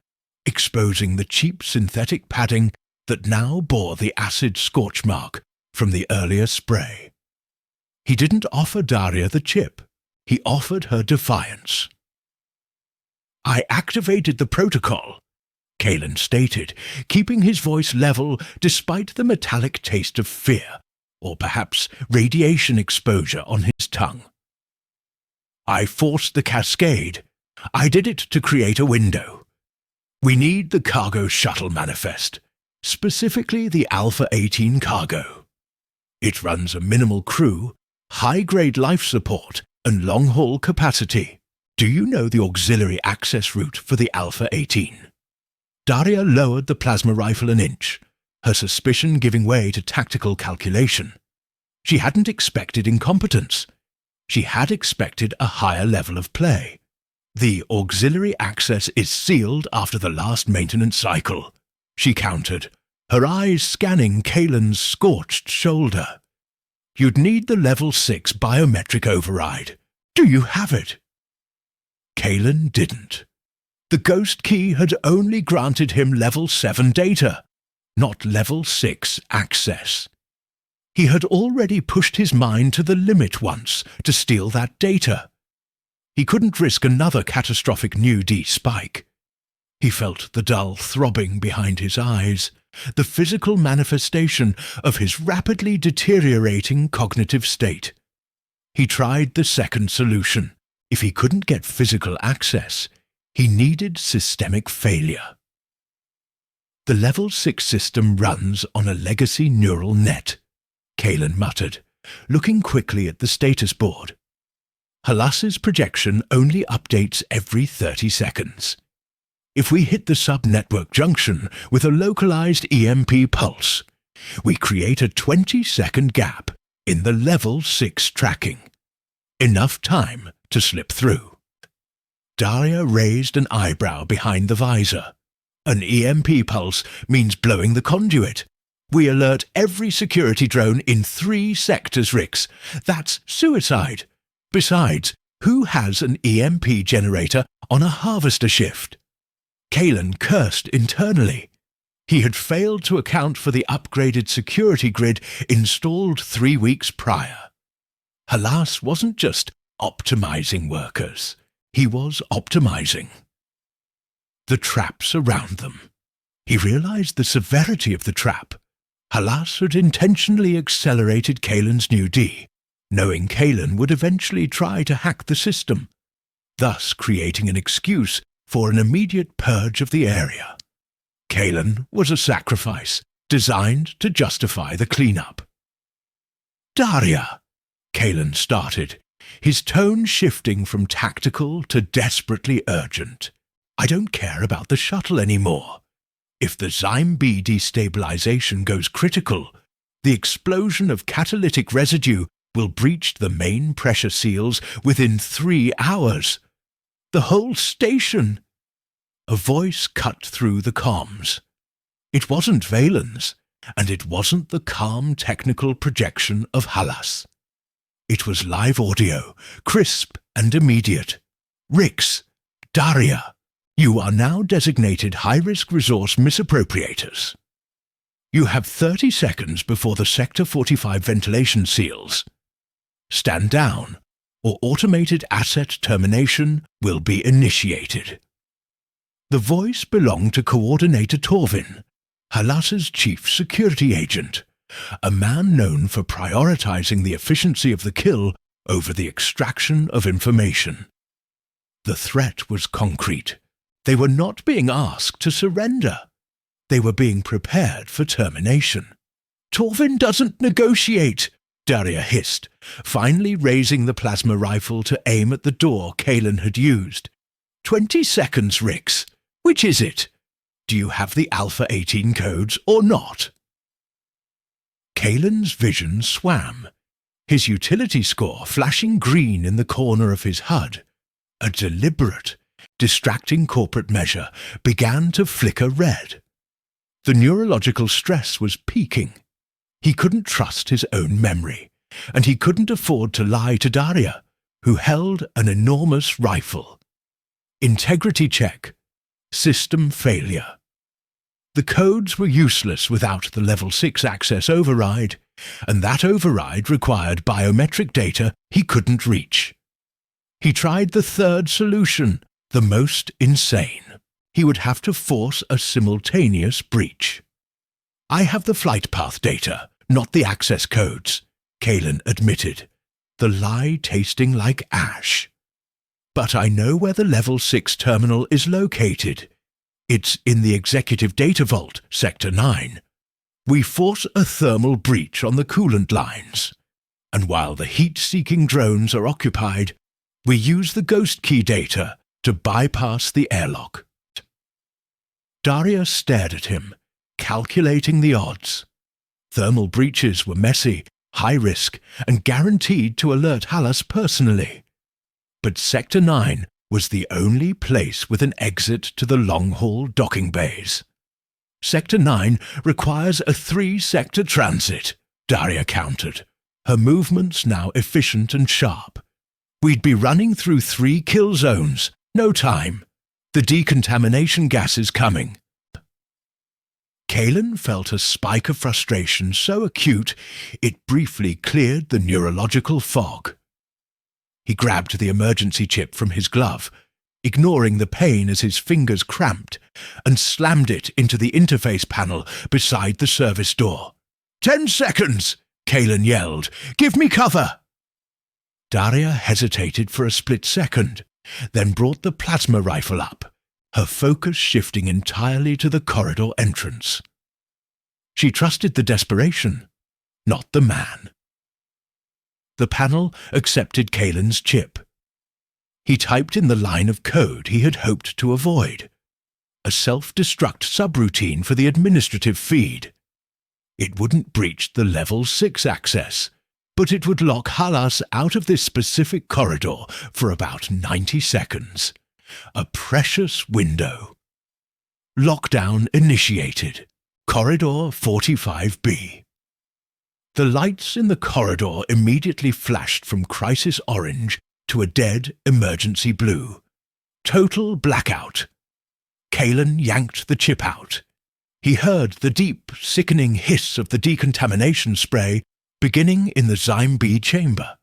exposing the cheap synthetic padding that now bore the acid scorch mark from the earlier spray. He didn't offer Daria the chip. He offered her defiance. I activated the protocol, Kaelin stated, keeping his voice level despite the metallic taste of fear, or perhaps radiation exposure on his tongue. I forced the cascade. I did it to create a window. We need the cargo shuttle manifest, specifically the Alpha 18 cargo. It runs a minimal crew, high-grade life support, and long-haul capacity. Do you know the auxiliary access route for the Alpha 18? Daria lowered the plasma rifle an inch, her suspicion giving way to tactical calculation. She hadn't expected incompetence. She had expected a higher level of play. The auxiliary access is sealed after the last maintenance cycle, she countered, her eyes scanning Kaelin's scorched shoulder. You'd need the level 6 biometric override. Do you have it? Kaelin didn't. The ghost key had only granted him level 7 data, not level 6 access. He had already pushed his mind to the limit once to steal that data. He couldn't risk another catastrophic New D spike. He felt the dull throbbing behind his eyes, the physical manifestation of his rapidly deteriorating cognitive state. He tried the second solution. If he couldn't get physical access, he needed systemic failure. The level 6 system runs on a legacy neural net, Kaelin muttered, looking quickly at the status board. Hallas's projection only updates every 30 seconds. If we hit the sub-network junction with a localized EMP pulse, we create a 20-second gap in the level 6 tracking. Enough time to slip through. Daria raised an eyebrow behind the visor. An EMP pulse means blowing the conduit. We alert every security drone in 3 sectors, Rix. That's suicide. Besides, who has an EMP generator on a harvester shift? Kaelin cursed internally. He had failed to account for the upgraded security grid installed 3 weeks prior. Hallas wasn't just optimizing workers. He was optimizing. The traps around them. He realized the severity of the trap. Hallas had intentionally accelerated Kaelin's New D, knowing Kaelin would eventually try to hack the system, thus creating an excuse for an immediate purge of the area. Kaelin was a sacrifice, designed to justify the cleanup. "Daria," Kalen started, his tone shifting from tactical to desperately urgent. "I don't care about the shuttle anymore. If the Zyme B destabilization goes critical, the explosion of catalytic residue will breach the main pressure seals within 3 hours. The whole station." A voice cut through the comms. It wasn't Valen's, and it wasn't the calm technical projection of Halas. It was live audio, crisp and immediate. "Rix, Daria, you are now designated high-risk resource misappropriators. You have 30 seconds before the Sector 45 ventilation seals. Stand down, or automated asset termination will be initiated." The voice belonged to Coordinator Torvin, Halas's chief security agent, a man known for prioritizing the efficiency of the kill over the extraction of information. The threat was concrete. They were not being asked to surrender. They were being prepared for termination. "Torvin doesn't negotiate," Daria hissed, finally raising the plasma rifle to aim at the door Kalen had used. 20 seconds, Rix. Which is it? Do you have the Alpha 18 codes or not?" Kalen's vision swam, his utility score flashing green in the corner of his HUD. A deliberate, distracting corporate measure began to flicker red. The neurological stress was peaking. He couldn't trust his own memory, and he couldn't afford to lie to Daria, who held an enormous rifle. Integrity check. System failure. The codes were useless without the Level 6 access override, and that override required biometric data he couldn't reach. He tried the third solution, the most insane. He would have to force a simultaneous breach. "I have the flight path data, not the access codes," Kalen admitted, the lie tasting like ash. "But I know where the Level 6 terminal is located. It's in the Executive Data Vault, Sector 9. We force a thermal breach on the coolant lines, and while the heat-seeking drones are occupied, we use the Ghost Key data to bypass the airlock." Daria stared at him, calculating the odds. Thermal breaches were messy, high risk, and guaranteed to alert Halas personally. But Sector 9 was the only place with an exit to the long-haul docking bays. "Sector 9 requires a 3-sector transit," Daria countered, her movements now efficient and sharp. "We'd be running through 3 kill zones. No time. The decontamination gas is coming." Kalen felt a spike of frustration so acute it briefly cleared the neurological fog. He grabbed the emergency chip from his glove, ignoring the pain as his fingers cramped, and slammed it into the interface panel beside the service door. 10 seconds, Kalen yelled. "Give me cover!" Daria hesitated for a split second, then brought the plasma rifle up, her focus shifting entirely to the corridor entrance. She trusted the desperation, not the man. The panel accepted Kalen's chip. He typed in the line of code he had hoped to avoid, a self-destruct subroutine for the administrative feed. It wouldn't breach the Level 6 access, but it would lock Halas out of this specific corridor for about 90 seconds. A precious window. Lockdown initiated. Corridor 45B. The lights in the corridor immediately flashed from crisis orange to a dead emergency blue. Total blackout. Kalen yanked the chip out. He heard the deep, sickening hiss of the decontamination spray beginning in the Zyme B chamber.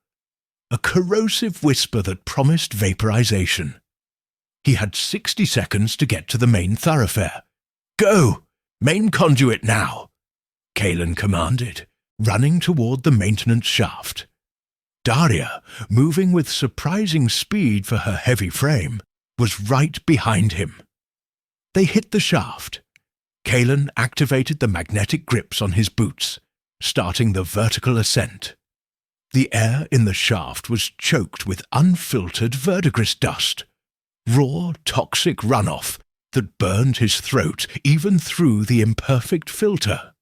A corrosive whisper that promised vaporization. He had 60 seconds to get to the main thoroughfare. "Go! Main conduit now!" Kalen commanded, running toward the maintenance shaft. Daria, moving with surprising speed for her heavy frame, was right behind him. They hit the shaft. Kalen activated the magnetic grips on his boots, starting the vertical ascent. The air in the shaft was choked with unfiltered verdigris dust, raw, toxic runoff that burned his throat even through the imperfect filter.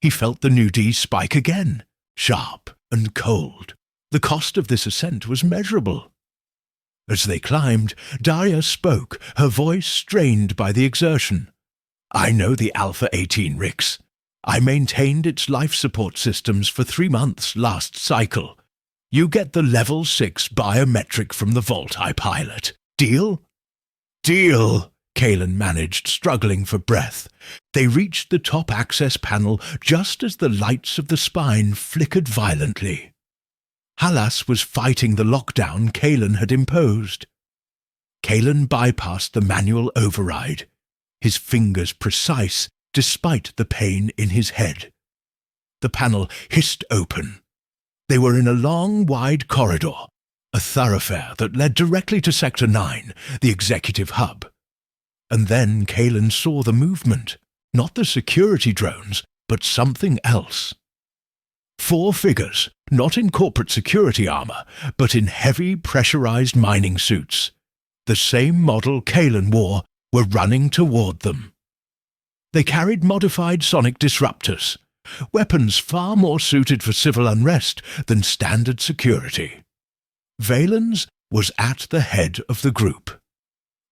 He felt the nudie spike again, sharp and cold. The cost of this ascent was measurable. As they climbed, Daria spoke, her voice strained by the exertion. "I know the Alpha 18, Rix. I maintained its life support systems for 3 months last cycle. You get the level 6 biometric from the vault I pilot. Deal?" "Deal," Kalen managed, struggling for breath. They reached the top access panel just as the lights of the spine flickered violently. Halas was fighting the lockdown Kalen had imposed. Kalen bypassed the manual override, his fingers precise despite the pain in his head. The panel hissed open. They were in a long, wide corridor, a thoroughfare that led directly to Sector 9, the executive hub. And then Kalen saw the movement, not the security drones, but something else. 4 figures, not in corporate security armor, but in heavy pressurized mining suits. The same model Kalen wore were running toward them. They carried modified sonic disruptors, weapons far more suited for civil unrest than standard security. Valens was at the head of the group.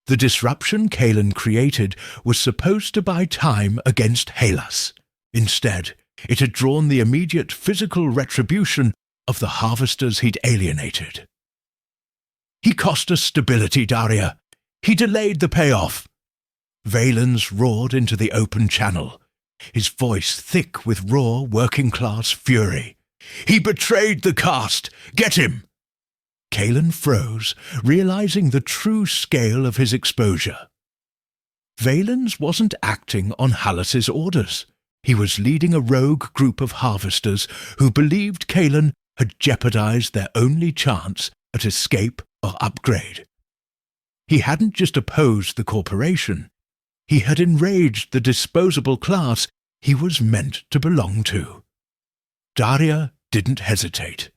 The disruption Kalen created was supposed to buy time against Halas. Instead, it had drawn the immediate physical retribution of the harvesters he'd alienated. "He cost us stability, Daria. He delayed the payoff." Valens roared into the open channel, his voice thick with raw working-class fury. "He betrayed the caste! Get him!" Kalen froze, realizing the true scale of his exposure. Valens wasn't acting on Halas's orders. He was leading a rogue group of harvesters who believed Kalen had jeopardized their only chance at escape or upgrade. He hadn't just opposed the corporation. He had enraged the disposable class he was meant to belong to. Daria didn't hesitate.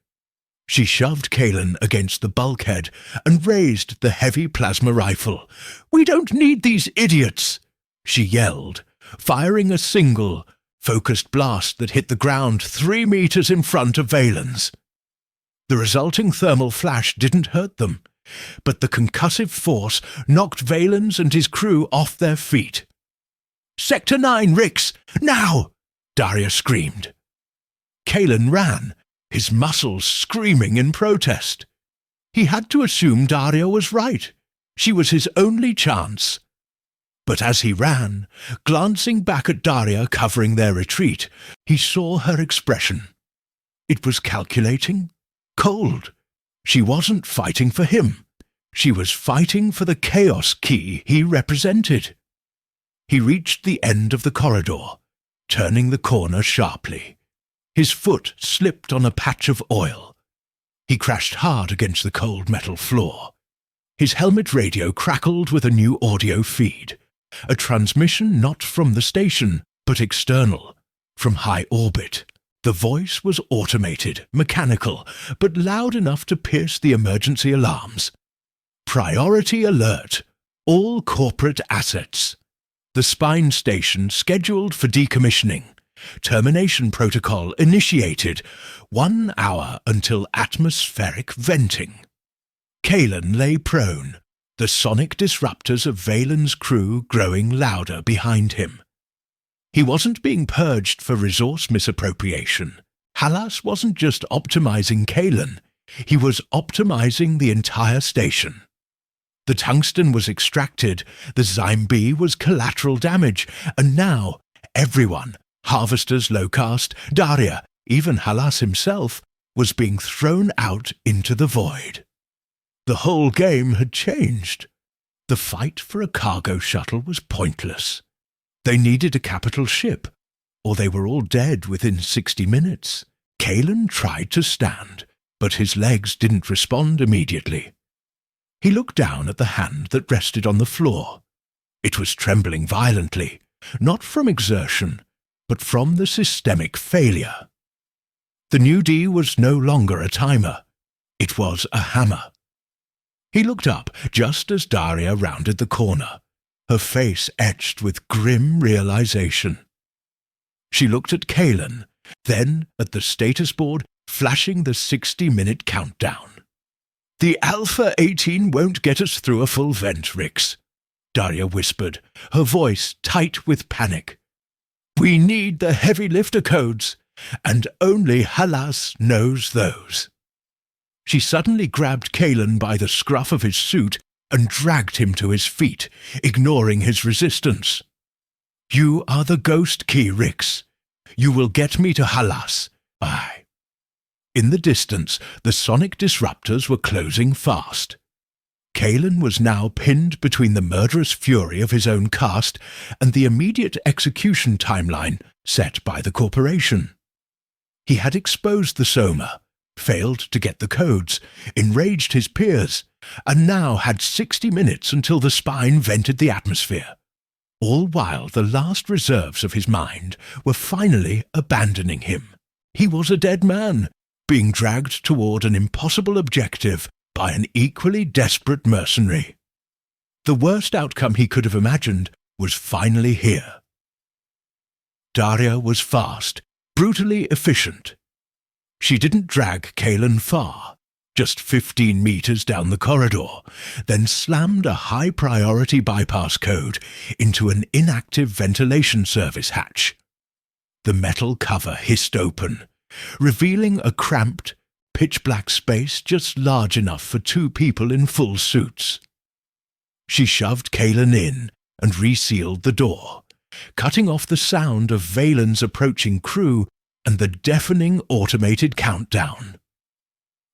She shoved Kalen against the bulkhead and raised the heavy plasma rifle. "We don't need these idiots!" she yelled, firing a single, focused blast that hit the ground 3 meters in front of Valens. The resulting thermal flash didn't hurt them, but the concussive force knocked Valens and his crew off their feet. "Sector 9, Rix! Now!" Daria screamed. Kalen ran, his muscles screaming in protest. He had to assume Daria was right. She was his only chance. But as he ran, glancing back at Daria covering their retreat, he saw her expression. It was calculating, cold. She wasn't fighting for him. She was fighting for the chaos key he represented. He reached the end of the corridor, turning the corner sharply. His foot slipped on a patch of oil. He crashed hard against the cold metal floor. His helmet radio crackled with a new audio feed. A transmission not from the station, but external, from high orbit. The voice was automated, mechanical, but loud enough to pierce the emergency alarms. "Priority alert. All corporate assets. The spine station scheduled for decommissioning. Termination protocol initiated. 1 hour until atmospheric venting." Kalen lay prone, the sonic disruptors of Valens' crew growing louder behind him. He wasn't being purged for resource misappropriation. Halas wasn't just optimizing Kalen, he was optimizing the entire station. The tungsten was extracted, the Zyme B was collateral damage, and now everyone, harvesters, low-caste, Daria, even Halas himself, was being thrown out into the void. The whole game had changed. The fight for a cargo shuttle was pointless. They needed a capital ship, or they were all dead within 60 minutes. Kalen tried to stand, but his legs didn't respond immediately. He looked down at the hand that rested on the floor. It was trembling violently, not from exertion, but from the systemic failure. The new D was no longer a timer. It was a hammer. He looked up just as Daria rounded the corner, her face etched with grim realization. She looked at Kalen, then at the status board flashing the 60-minute countdown. "The Alpha 18 won't get us through a full vent, Rix," Daria whispered, her voice tight with panic. "We need the heavy lifter codes, and only Halas knows those." She suddenly grabbed Kalen by the scruff of his suit and dragged him to his feet, ignoring his resistance. "You are the ghost key, Rix. You will get me to Halas. Aye." In the distance, the sonic disruptors were closing fast. Kalen was now pinned between the murderous fury of his own caste and the immediate execution timeline set by the corporation. He had exposed the Soma, failed to get the codes, enraged his peers, and now had 60 minutes until the spine vented the atmosphere, all while the last reserves of his mind were finally abandoning him. He was a dead man, being dragged toward an impossible objective by an equally desperate mercenary. The worst outcome he could have imagined was finally here. Daria was fast, brutally efficient. She didn't drag Kalen far, just 15 meters down the corridor, then slammed a high-priority bypass code into an inactive ventilation service hatch. The metal cover hissed open, revealing a cramped, pitch-black space just large enough for 2 people in full suits. She shoved Kalen in and resealed the door, cutting off the sound of Valen's approaching crew and the deafening automated countdown.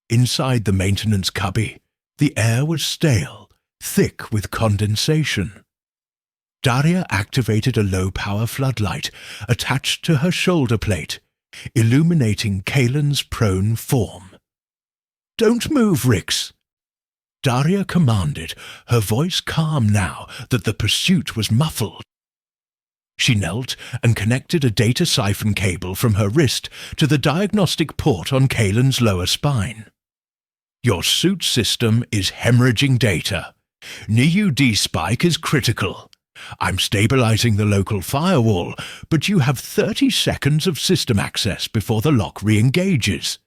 Inside the maintenance cubby, the air was stale, thick with condensation. Daria activated a low-power floodlight attached to her shoulder plate, illuminating Kalen's prone form. "Don't move, Rix," Daria commanded, her voice calm now that the pursuit was muffled. She knelt and connected a data siphon cable from her wrist to the diagnostic port on Kalen's lower spine. "Your suit system is hemorrhaging data. NIU D-spike is critical. I'm stabilizing the local firewall, but you have 30 seconds of system access before the lock re-engages."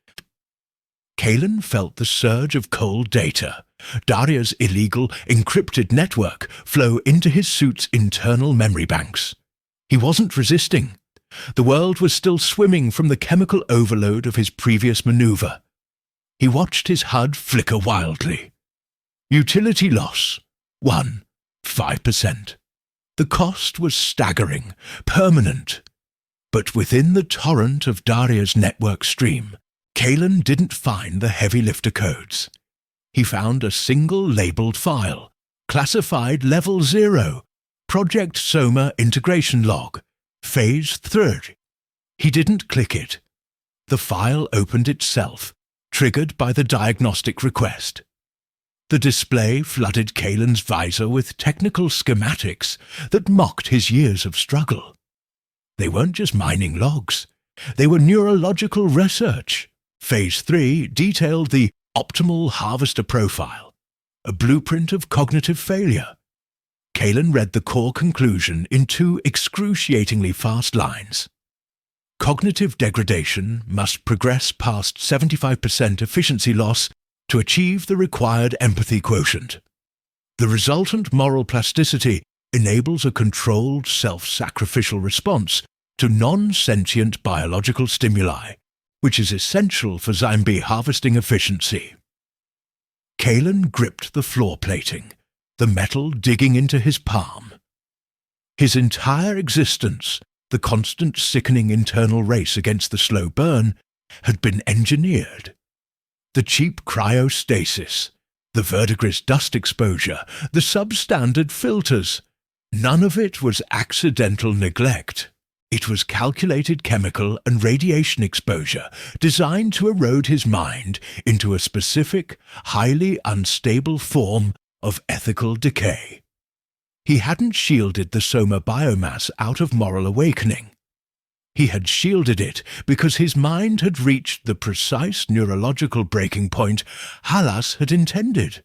Kalen felt the surge of cold data, Daria's illegal, encrypted network, flow into his suit's internal memory banks. He wasn't resisting. The world was still swimming from the chemical overload of his previous maneuver. He watched his HUD flicker wildly. Utility loss, 5%. The cost was staggering, permanent. But within the torrent of Daria's network stream, Kalen didn't find the heavy lifter codes. He found a single labeled file, classified Level 0, Project Soma Integration Log, Phase 3. He didn't click it. The file opened itself, triggered by the diagnostic request. The display flooded Kalen's visor with technical schematics that mocked his years of struggle. They weren't just mining logs. They were neurological research. Phase 3 detailed the optimal harvester profile, a blueprint of cognitive failure. Kalen read the core conclusion in 2 excruciatingly fast lines. Cognitive degradation must progress past 75% efficiency loss to achieve the required empathy quotient. The resultant moral plasticity enables a controlled self-sacrificial response to non-sentient biological stimuli, which is essential for zombie harvesting efficiency. Kalen gripped the floor plating, the metal digging into his palm. His entire existence, the constant sickening internal race against the slow burn, had been engineered. The cheap cryostasis, the verdigris dust exposure, the substandard filters, none of it was accidental neglect. It was calculated chemical and radiation exposure designed to erode his mind into a specific, highly unstable form of ethical decay. He hadn't shielded the Soma biomass out of moral awakening. He had shielded it because his mind had reached the precise neurological breaking point Halas had intended.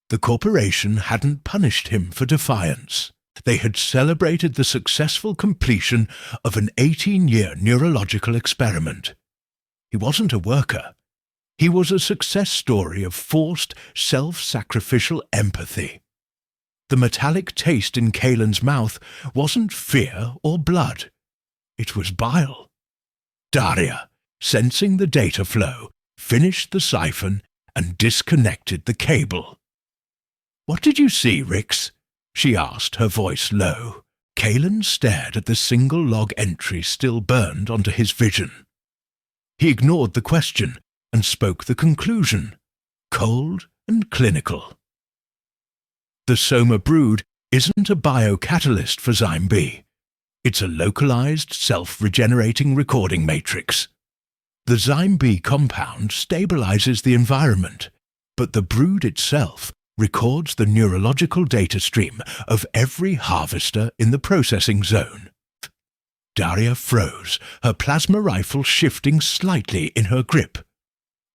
The corporation hadn't punished him for defiance. They had celebrated the successful completion of an 18-year neurological experiment. He wasn't a worker. He was a success story of forced, self-sacrificial empathy. The metallic taste in Kaelin's mouth wasn't fear or blood. It was bile. Daria, sensing the data flow, finished the siphon and disconnected the cable. "What did you see, Rix?" she asked, her voice low. Kaelin stared at the single log entry still burned onto his vision. He ignored the question and spoke the conclusion, cold and clinical. The Soma brood isn't a biocatalyst for Zyme B. It's a localized, self-regenerating recording matrix. The Zyme B compound stabilizes the environment, but the brood itself records the neurological data stream of every harvester in the processing zone. Daria froze, her plasma rifle shifting slightly in her grip.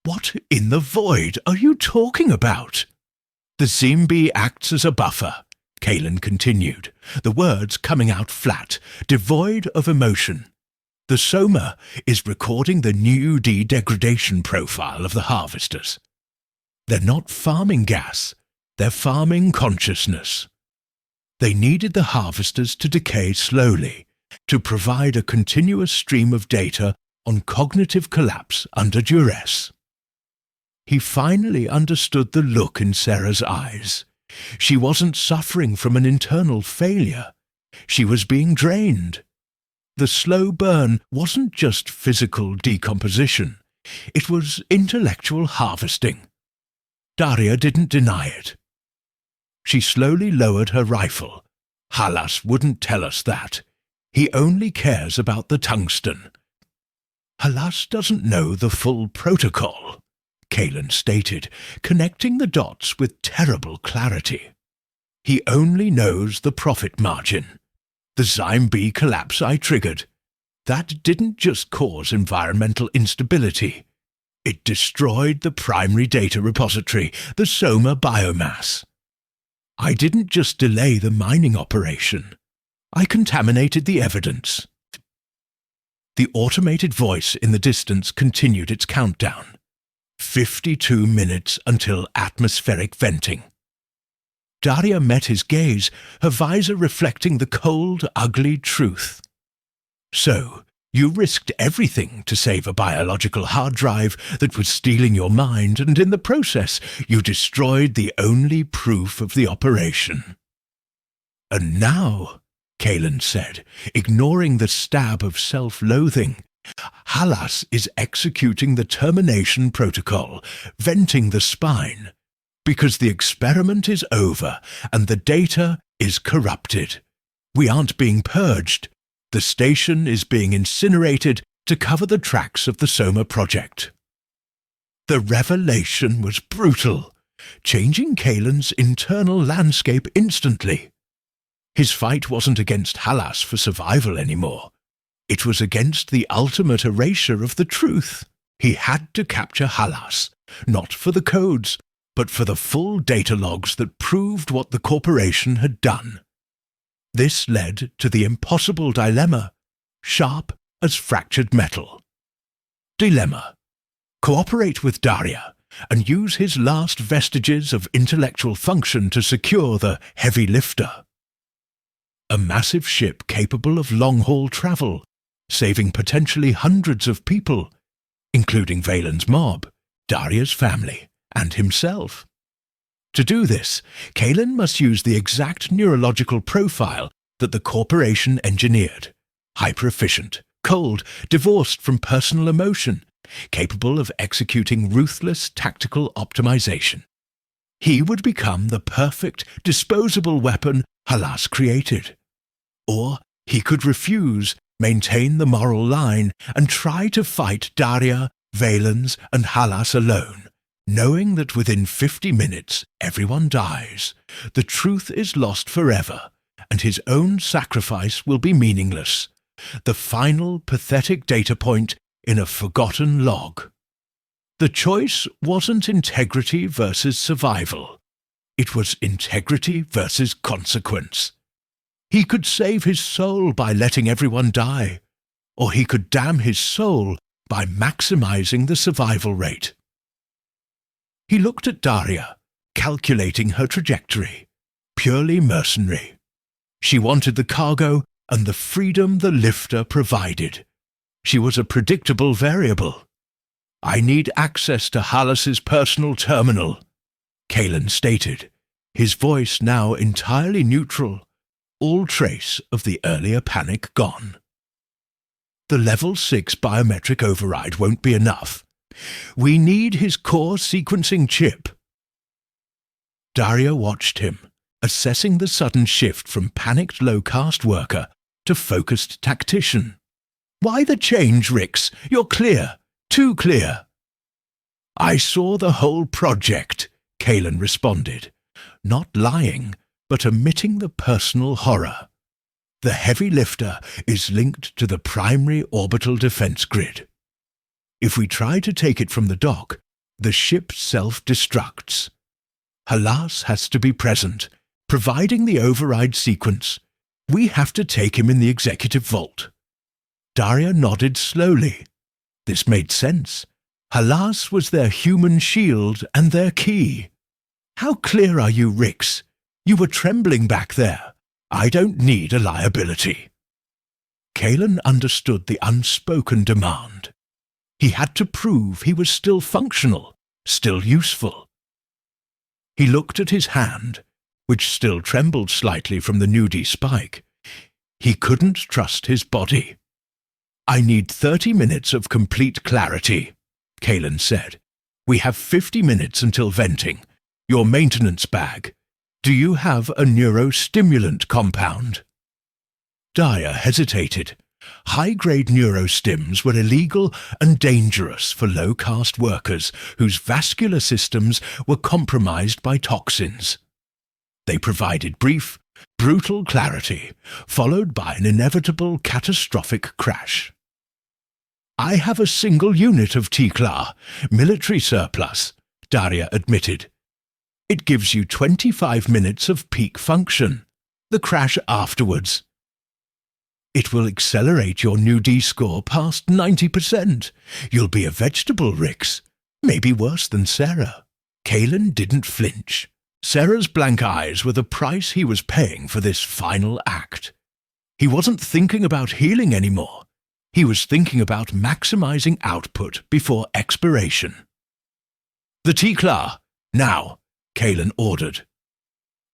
"What in the void are you talking about?" "The Zyme B acts as a buffer," Kaelin continued, the words coming out flat, devoid of emotion. "The Soma is recording the new degradation profile of the harvesters. They're not farming gas, they're farming consciousness. They needed the harvesters to decay slowly, to provide a continuous stream of data on cognitive collapse under duress." He finally understood the look in Sarah's eyes. She wasn't suffering from an internal failure. She was being drained. The slow burn wasn't just physical decomposition. It was intellectual harvesting. Daria didn't deny it. She slowly lowered her rifle. "Halas wouldn't tell us that. He only cares about the tungsten." "Halas doesn't know the full protocol," Kaelin stated, connecting the dots with terrible clarity. "He only knows the profit margin. The Zyme B collapse I triggered. That didn't just cause environmental instability. It destroyed the primary data repository, the Soma biomass. I didn't just delay the mining operation. I contaminated the evidence." The automated voice in the distance continued its countdown. 52 minutes until atmospheric venting. Daria met his gaze, her visor reflecting the cold, ugly truth. "So, you risked everything to save a biological hard drive that was stealing your mind, and in the process you destroyed the only proof of the operation." "And now," Kaelin said, ignoring the stab of self-loathing, "Halas is executing the termination protocol, venting the spine, because the experiment is over and the data is corrupted. We aren't being purged. The station is being incinerated to cover the tracks of the Soma project." The revelation was brutal, changing Kaelin's internal landscape instantly. His fight wasn't against Halas for survival anymore. It was against the ultimate erasure of the truth. He had to capture Halas, not for the codes, but for the full data logs that proved what the corporation had done. This led to the impossible dilemma, sharp as fractured metal. Dilemma: cooperate with Daria and use his last vestiges of intellectual function to secure the heavy lifter. A massive ship capable of long-haul travel, saving potentially hundreds of people, including Valen's mob, Daria's family, and himself. To do this, Kaelin must use the exact neurological profile that the corporation engineered. Hyper-efficient, cold, divorced from personal emotion, capable of executing ruthless tactical optimization. He would become the perfect, disposable weapon Halas created. Or he could refuse, maintain the moral line, and try to fight Daria, Valens, and Halas alone, knowing that within 50 minutes everyone dies, the truth is lost forever, and his own sacrifice will be meaningless, the final pathetic data point in a forgotten log. The choice wasn't integrity versus survival. It was integrity versus consequence. He could save his soul by letting everyone die, or he could damn his soul by maximizing the survival rate. He looked at Daria, calculating her trajectory, purely mercenary. She wanted the cargo and the freedom the lifter provided. She was a predictable variable. "I need access to Halas's personal terminal," Kalen stated, his voice now entirely neutral, all trace of the earlier panic gone. "The Level 6 biometric override won't be enough. We need his core sequencing chip." Daria watched him, assessing the sudden shift from panicked low-caste worker to focused tactician. "Why the change, Rix? You're clear. Too clear." "I saw the whole project," Kalen responded, not lying, but omitting the personal horror. "The heavy lifter is linked to the primary orbital defense grid. If we try to take it from the dock, the ship self-destructs. Halas has to be present, providing the override sequence. We have to take him in the executive vault." Daria nodded slowly. This made sense. Halas was their human shield and their key. "How clear are you, Rix? You were trembling back there. I don't need a liability." Kalen understood the unspoken demand. He had to prove he was still functional, still useful. He looked at his hand, which still trembled slightly from the nudie spike. He couldn't trust his body. "I need 30 minutes of complete clarity," Kalen said. "We have 50 minutes until venting. Your maintenance bag. Do you have a neurostimulant compound?" Dyer hesitated. High-grade neurostims were illegal and dangerous for low-caste workers whose vascular systems were compromised by toxins. They provided brief, brutal clarity, followed by an inevitable catastrophic crash. "I have a single unit of TCLA, military surplus," Daria admitted. "It gives you 25 minutes of peak function. The crash afterwards. It will accelerate your new D-score past 90%. You'll be a vegetable, Rix. Maybe worse than Sarah." Kalen didn't flinch. Sarah's blank eyes were the price he was paying for this final act. He wasn't thinking about healing anymore. He was thinking about maximizing output before expiration. "The TCLA, now," Kalen ordered.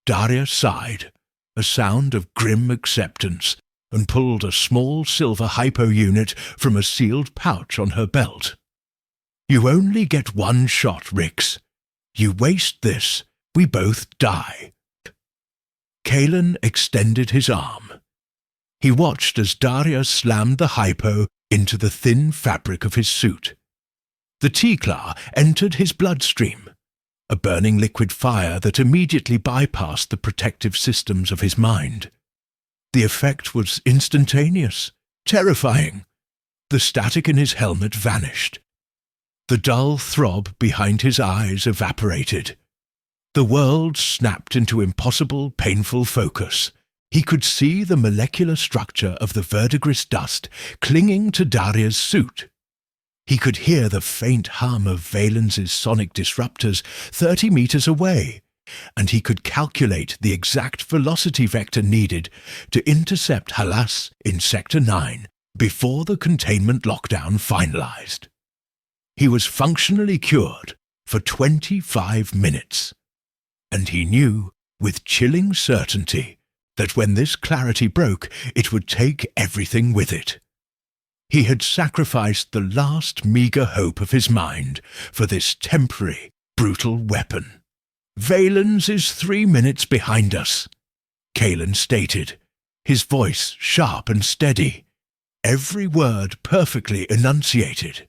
Daria sighed, a sound of grim acceptance, and pulled a small silver hypo unit from a sealed pouch on her belt. "You only get one shot, Rix. You waste this, we both die." Kalen extended his arm. He watched as Daria slammed the hypo into the thin fabric of his suit. The TCLA entered his bloodstream, a burning liquid fire that immediately bypassed the protective systems of his mind. The effect was instantaneous, terrifying. The static in his helmet vanished. The dull throb behind his eyes evaporated. The world snapped into impossible, painful focus. He could see the molecular structure of the verdigris dust clinging to Daria's suit. He could hear the faint hum of Valens's sonic disruptors 30 meters away, and he could calculate the exact velocity vector needed to intercept Halas in Sector 9 before the containment lockdown finalized. He was functionally cured for 25 minutes, and he knew with chilling certainty that when this clarity broke, it would take everything with it. He had sacrificed the last meager hope of his mind for this temporary, brutal weapon. "Valens is 3 minutes behind us," Kalen stated, his voice sharp and steady, every word perfectly enunciated.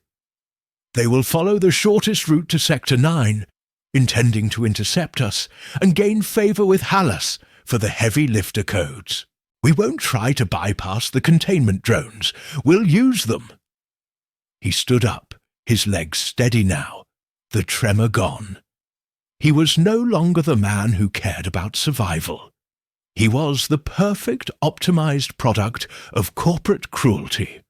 They will follow the shortest route to Sector 9, intending to intercept us and gain favour with Halas for the heavy lifter codes. We won't try to bypass the containment drones. We'll use them." He stood up, his legs steady now, the tremor gone. He was no longer the man who cared about survival. He was the perfect optimized product of corporate cruelty.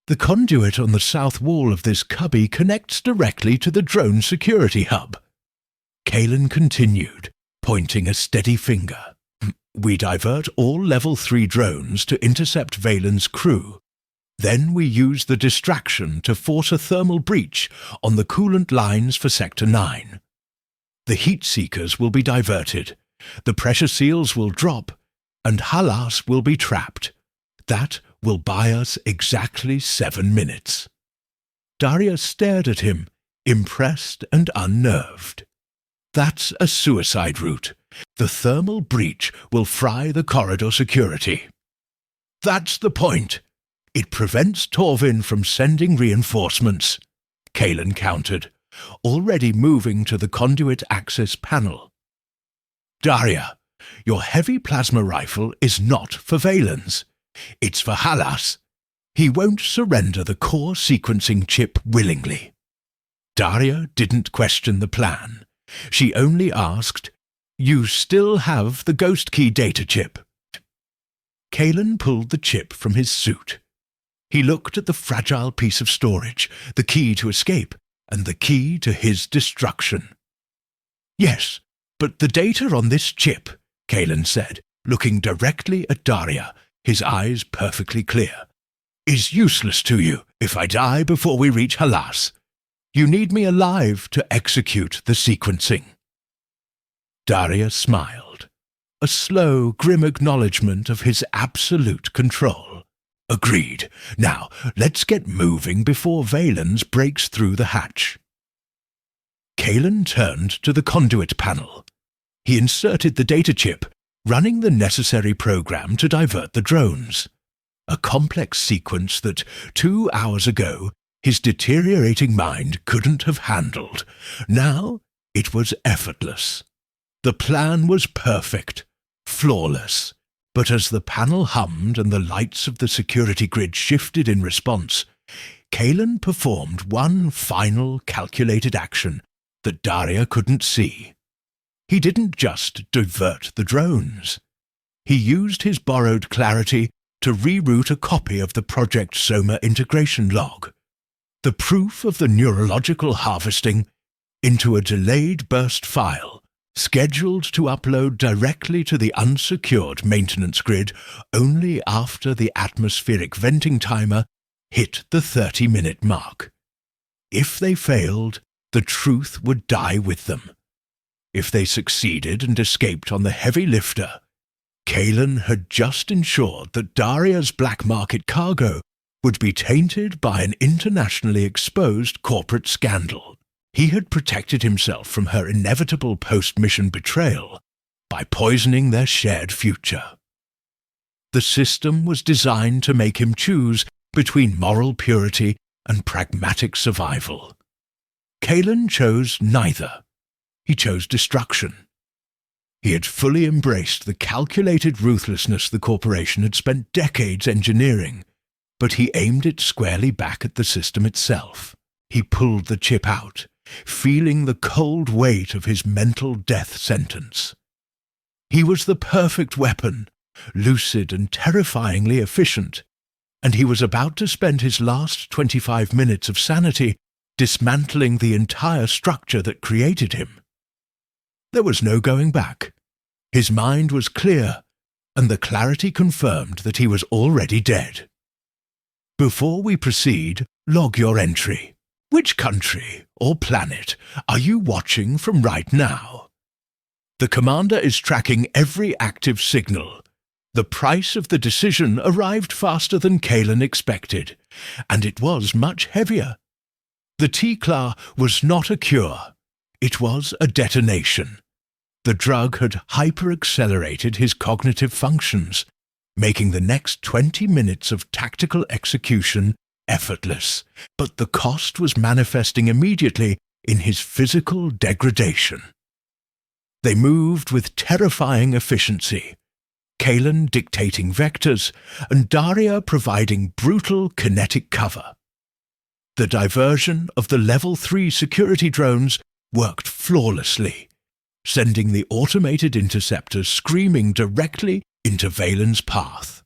The conduit on the south wall of this cubby connects directly to the drone security hub. Kalen continued, pointing a steady finger. "We divert all Level 3 drones to intercept Valen's crew. Then we use the distraction to force a thermal breach on the coolant lines for Sector 9. The heat seekers will be diverted, the pressure seals will drop, and Halas will be trapped. That will buy us exactly 7 minutes." Daria stared at him, impressed and unnerved. "That's a suicide route. The thermal breach will fry the corridor security." "That's the point. It prevents Torvin from sending reinforcements," Kalen countered, already moving to the conduit access panel. "Daria, your heavy plasma rifle is not for Valens. It's for Halas. He won't surrender the core sequencing chip willingly." Daria didn't question the plan. She only asked, "You still have the Ghost Key data chip?" Kalen pulled the chip from his suit. He looked at the fragile piece of storage, the key to escape, and the key to his destruction. "Yes, but the data on this chip," Kalen said, looking directly at Daria, his eyes perfectly clear, "is useless to you if I die before we reach Halas. You need me alive to execute the sequencing." Daria smiled, a slow, grim acknowledgement of his absolute control. "Agreed. Now, let's get moving before Valens breaks through the hatch." Kalen turned to the conduit panel. He inserted the data chip, running the necessary program to divert the drones. A complex sequence that, 2 hours ago, his deteriorating mind couldn't have handled. Now it was effortless. The plan was perfect, flawless. But as the panel hummed and the lights of the security grid shifted in response, Kalen performed one final calculated action that Daria couldn't see. He didn't just divert the drones. He used his borrowed clarity to reroute a copy of the Project Soma integration log, the proof of the neurological harvesting, into a delayed burst file scheduled to upload directly to the unsecured maintenance grid only after the atmospheric venting timer hit the 30-minute mark. If they failed, the truth would die with them. If they succeeded and escaped on the heavy lifter, Kalen had just ensured that Daria's black market cargo would be tainted by an internationally exposed corporate scandal. He had protected himself from her inevitable post-mission betrayal by poisoning their shared future. The system was designed to make him choose between moral purity and pragmatic survival. Kalen chose neither. He chose destruction. He had fully embraced the calculated ruthlessness the corporation had spent decades engineering, but he aimed it squarely back at the system itself. He pulled the chip out, feeling the cold weight of his mental death sentence. He was the perfect weapon, lucid and terrifyingly efficient, and he was about to spend his last 25 minutes of sanity dismantling the entire structure that created him. There was no going back. His mind was clear, and the clarity confirmed that he was already dead. "Before we proceed, log your entry. Which country or planet are you watching from right now? The commander is tracking every active signal. The price of the decision arrived faster than Kalen expected, and it was much heavier. The T-Klar was not a cure. It was a detonation. The drug had hyper-accelerated his cognitive functions, making the next 20 minutes of tactical execution effortless, but the cost was manifesting immediately in his physical degradation. They moved with terrifying efficiency, Kalen dictating vectors and Daria providing brutal kinetic cover. The diversion of the Level 3 security drones worked flawlessly, sending the automated interceptors screaming directly into Valen's path.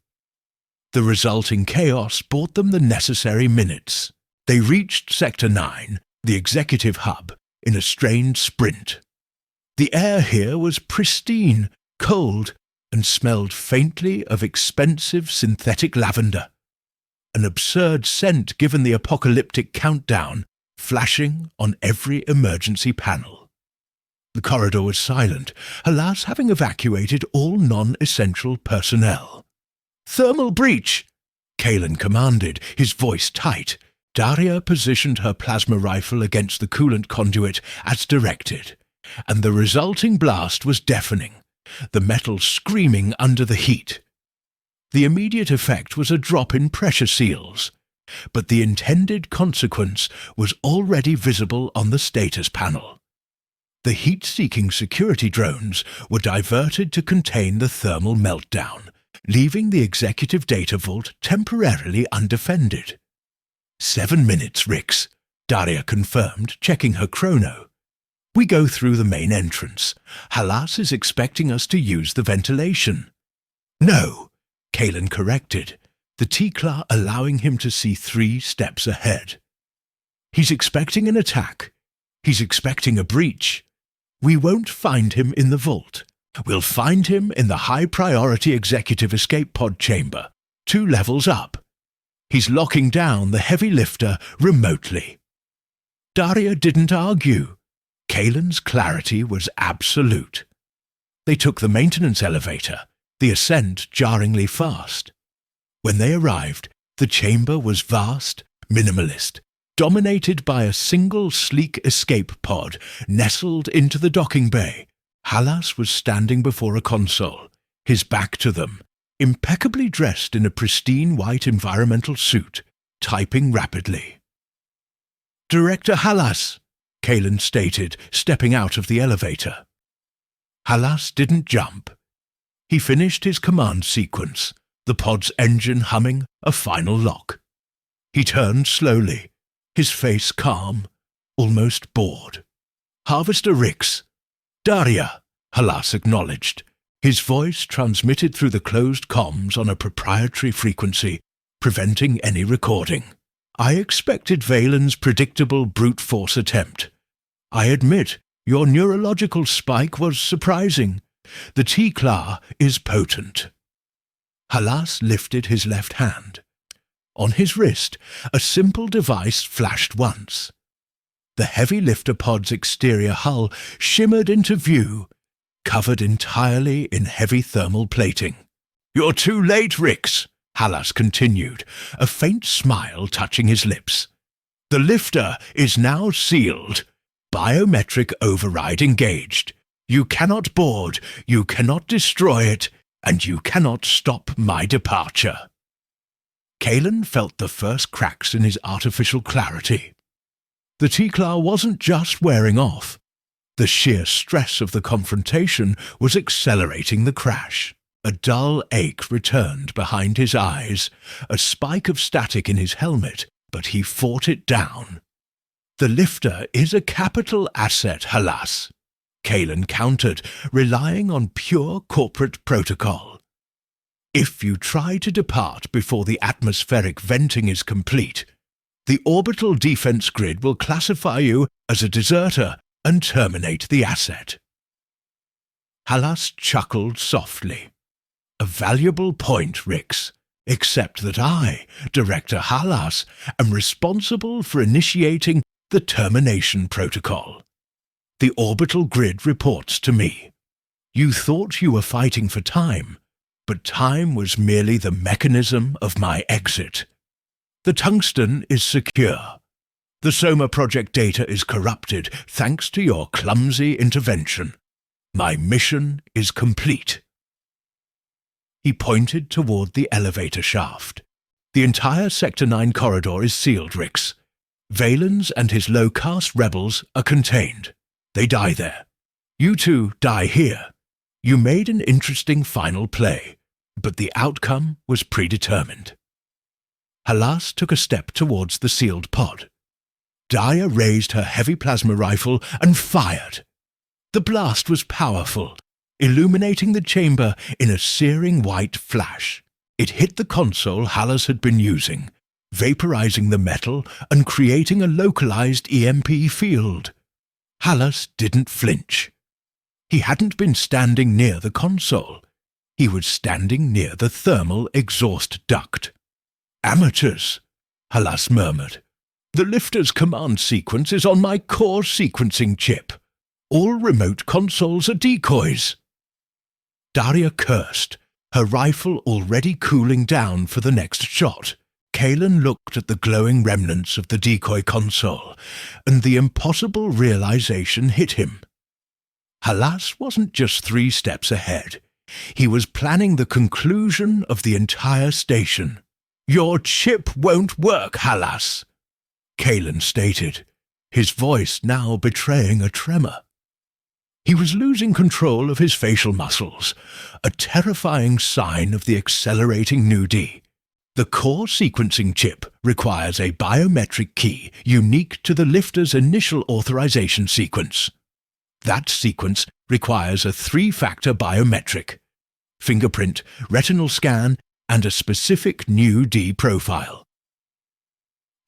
The resulting chaos bought them the necessary minutes. They reached Sector 9, the executive hub, in a strained sprint. The air here was pristine, cold, and smelled faintly of expensive synthetic lavender, an absurd scent given the apocalyptic countdown flashing on every emergency panel. The corridor was silent, Halas having evacuated all non-essential personnel. "Thermal breach!" Kalen commanded, his voice tight. Daria positioned her plasma rifle against the coolant conduit as directed, and the resulting blast was deafening, the metal screaming under the heat. The immediate effect was a drop in pressure seals, but the intended consequence was already visible on the status panel. The heat-seeking security drones were diverted to contain the thermal meltdown, leaving the executive data vault temporarily undefended. 7 minutes, Rix, Daria confirmed, checking her chrono. We go through the main entrance. Halas is expecting us to use the ventilation. No, Kalen corrected, the T-Claw allowing him to see 3 steps ahead. He's expecting an attack. He's expecting a breach. We won't find him in the vault. We'll find him in the high-priority executive escape pod chamber, 2 levels up. He's locking down the heavy lifter remotely. Daria didn't argue. Kalen's clarity was absolute. They took the maintenance elevator, the ascent jarringly fast. When they arrived, the chamber was vast, minimalist, dominated by a single sleek escape pod nestled into the docking bay. Halas was standing before a console, his back to them, impeccably dressed in a pristine white environmental suit, typing rapidly. "Director Halas," Kalen stated, stepping out of the elevator. Halas didn't jump. He finished his command sequence, the pod's engine humming a final lock. He turned slowly, his face calm, almost bored. "Harvester Rix." "Daria," Halas acknowledged, his voice transmitted through the closed comms on a proprietary frequency, preventing any recording. "I expected Valen's predictable brute force attempt. I admit, your neurological spike was surprising. The T-Claw is potent." Halas lifted his left hand. On his wrist, a simple device flashed once. The heavy lifter pod's exterior hull shimmered into view, covered entirely in heavy thermal plating. "You're too late, Rix," Halas continued, a faint smile touching his lips. "The lifter is now sealed. Biometric override engaged. You cannot board, you cannot destroy it, and you cannot stop my departure." Kalen felt the first cracks in his artificial clarity. The T-Claw wasn't just wearing off. The sheer stress of the confrontation was accelerating the crash. A dull ache returned behind his eyes, a spike of static in his helmet, but he fought it down. "The lifter is a capital asset, Halas," Kalen countered, relying on pure corporate protocol. "If you try to depart before the atmospheric venting is complete, the orbital defense grid will classify you as a deserter and terminate the asset." Halas chuckled softly. "A valuable point, Rix, except that I, Director Halas, am responsible for initiating the termination protocol. The orbital grid reports to me. You thought you were fighting for time, but time was merely the mechanism of my exit. The tungsten is secure. The Soma project data is corrupted thanks to your clumsy intervention. My mission is complete." He pointed toward the elevator shaft. The entire Sector 9 corridor is sealed, Rix. Valens and his low-caste rebels are contained. They die there. You two die here. You made an interesting final play, but the outcome was predetermined. Halas took a step towards the sealed pod. Daya raised her heavy plasma rifle and fired. The blast was powerful, illuminating the chamber in a searing white flash. It hit the console Halas had been using, vaporizing the metal and creating a localized EMP field. Halas didn't flinch. He hadn't been standing near the console. He was standing near the thermal exhaust duct. "Amateurs," Halas murmured. "The lifter's command sequence is on my core sequencing chip. All remote consoles are decoys." Daria cursed, her rifle already cooling down for the next shot. Kalen looked at the glowing remnants of the decoy console, and the impossible realization hit him. Halas wasn't just 3 steps ahead. He was planning the conclusion of the entire station. "Your chip won't work, Halas," Kalen stated, his voice now betraying a tremor. He was losing control of his facial muscles, a terrifying sign of the accelerating nudity. The core sequencing chip requires a biometric key unique to the lifter's initial authorization sequence. That sequence requires a 3-factor biometric: fingerprint, retinal scan, and a specific new D profile.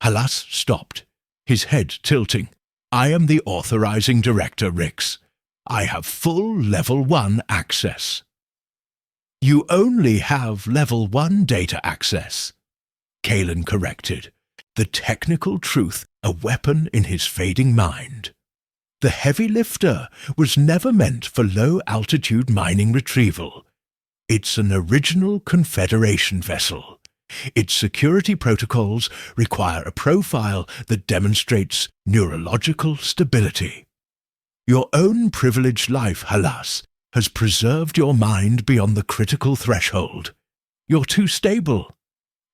Halas stopped, his head tilting. "I am the authorizing director, Rix. I have full Level 1 access." "You only have Level 1 data access," Kalen corrected, the technical truth a weapon in his fading mind. The heavy lifter was never meant for low-altitude mining retrieval. It's an original Confederation vessel. Its security protocols require a profile that demonstrates neurological stability. Your own privileged life, Halas, has preserved your mind beyond the critical threshold. You're too stable.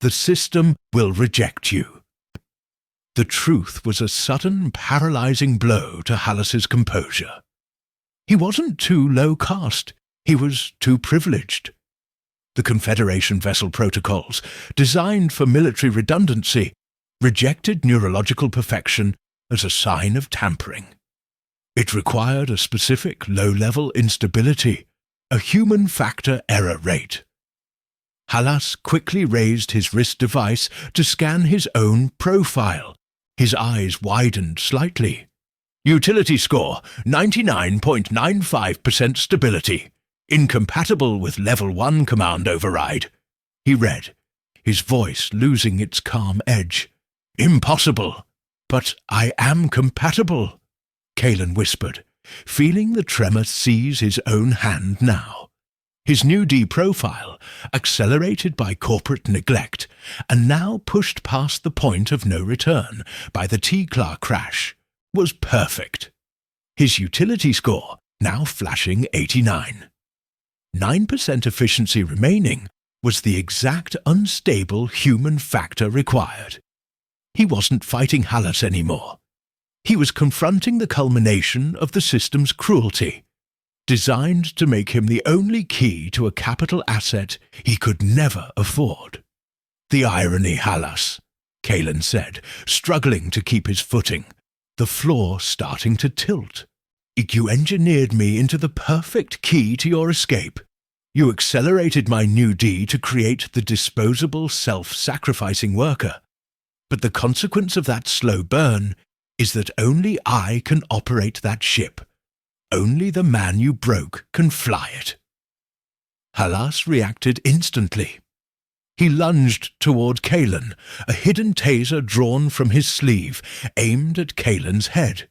The system will reject you. The truth was a sudden, paralyzing blow to Halas's composure. He wasn't too low-caste. He was too privileged. The Confederation vessel protocols, designed for military redundancy, rejected neurological perfection as a sign of tampering. It required a specific low-level instability, a human factor error rate. Halas quickly raised his wrist device to scan his own profile. His eyes widened slightly. "Utility score, 99.95% stability. Incompatible with Level 1 command override," he read, his voice losing its calm edge. "Impossible." "But I am compatible," Kalen whispered, feeling the tremor seize his own hand now. His new D profile, accelerated by corporate neglect, and now pushed past the point of no return by the T-Clar crash, was perfect. His utility score now flashing 89. 9% efficiency remaining was the exact unstable human factor required. He wasn't fighting Halas anymore. He was confronting the culmination of the system's cruelty, designed to make him the only key to a capital asset he could never afford. "The irony, Halas," Kalen said, struggling to keep his footing, the floor starting to tilt. "You engineered me into the perfect key to your escape. You accelerated my new D to create the disposable, self-sacrificing worker. But the consequence of that slow burn is that only I can operate that ship. Only the man you broke can fly it." Halas reacted instantly. He lunged toward Kalen, a hidden taser drawn from his sleeve, aimed at Kalen's head.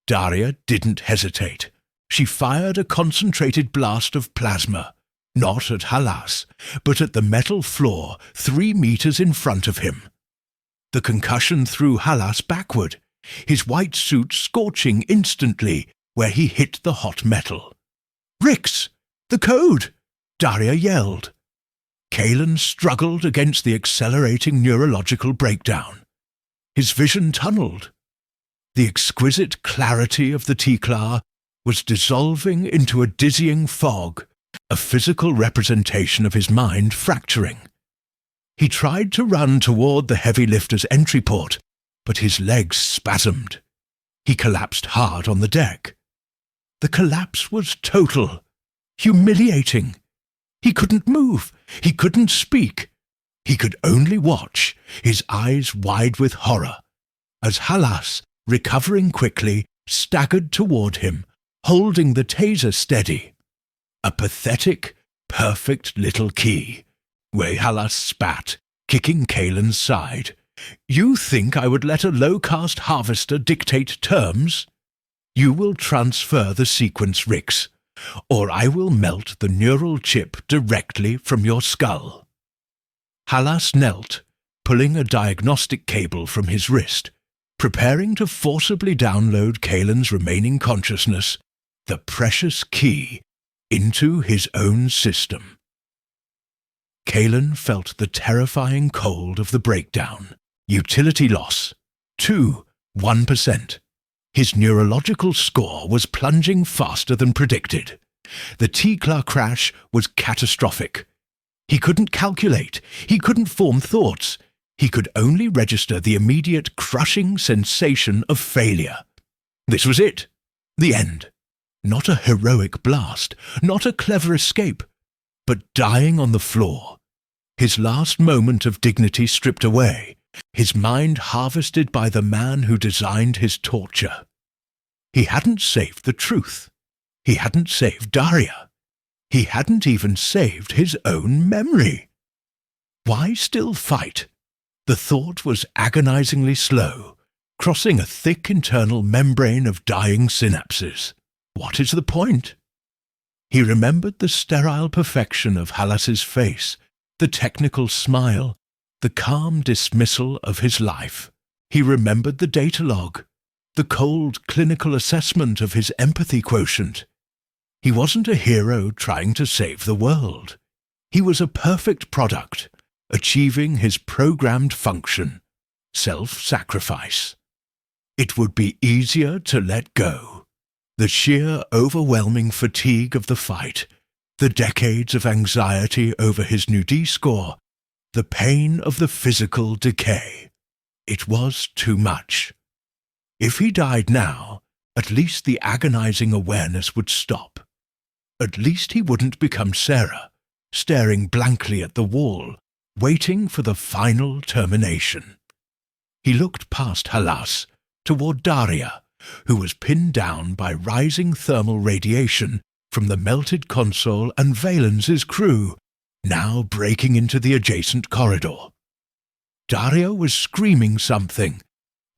Daria didn't hesitate. She fired a concentrated blast of plasma, not at Halas, but at the metal floor 3 meters in front of him. The concussion threw Halas backward, his white suit scorching instantly where he hit the hot metal. "Rix! The code!" Daria yelled. Kalen struggled against the accelerating neurological breakdown. His vision tunneled. The exquisite clarity of the T-Klar was dissolving into a dizzying fog, a physical representation of his mind fracturing. He tried to run toward the heavy lifter's entry port, but his legs spasmed. He collapsed hard on the deck. The collapse was total, humiliating. He couldn't move. He couldn't speak. He could only watch, his eyes wide with horror, as Halas, recovering quickly, staggered toward him, holding the taser steady. A pathetic, perfect little key. Halas spat, kicking Kalen's side. "You think I would let a low-caste harvester dictate terms? You will transfer the sequence, Rix, or I will melt the neural chip directly from your skull." Halas knelt, pulling a diagnostic cable from his wrist, preparing to forcibly download Kalen's remaining consciousness, the precious key, into his own system. Kalen felt the terrifying cold of the breakdown. Utility loss. 1%. His neurological score was plunging faster than predicted. The T-Klar crash was catastrophic. He couldn't calculate. He couldn't form thoughts. He could only register the immediate crushing sensation of failure. This was it. The end. Not a heroic blast, not a clever escape, but dying on the floor. His last moment of dignity stripped away, his mind harvested by the man who designed his torture. He hadn't saved the truth. He hadn't saved Daria. He hadn't even saved his own memory. Why still fight? The thought was agonizingly slow, crossing a thick internal membrane of dying synapses. What is the point? He remembered the sterile perfection of Halas's face, the technical smile, the calm dismissal of his life. He remembered the data log, the cold clinical assessment of his empathy quotient. He wasn't a hero trying to save the world. He was a perfect product, achieving his programmed function, self-sacrifice. It would be easier to let go. The sheer overwhelming fatigue of the fight, the decades of anxiety over his new D-score, the pain of the physical decay. It was too much. If he died now, at least the agonizing awareness would stop. At least he wouldn't become Sarah, staring blankly at the wall, waiting for the final termination. He looked past Halas, toward Daria, who was pinned down by rising thermal radiation from the melted console and Valen's crew, now breaking into the adjacent corridor. Daria was screaming something,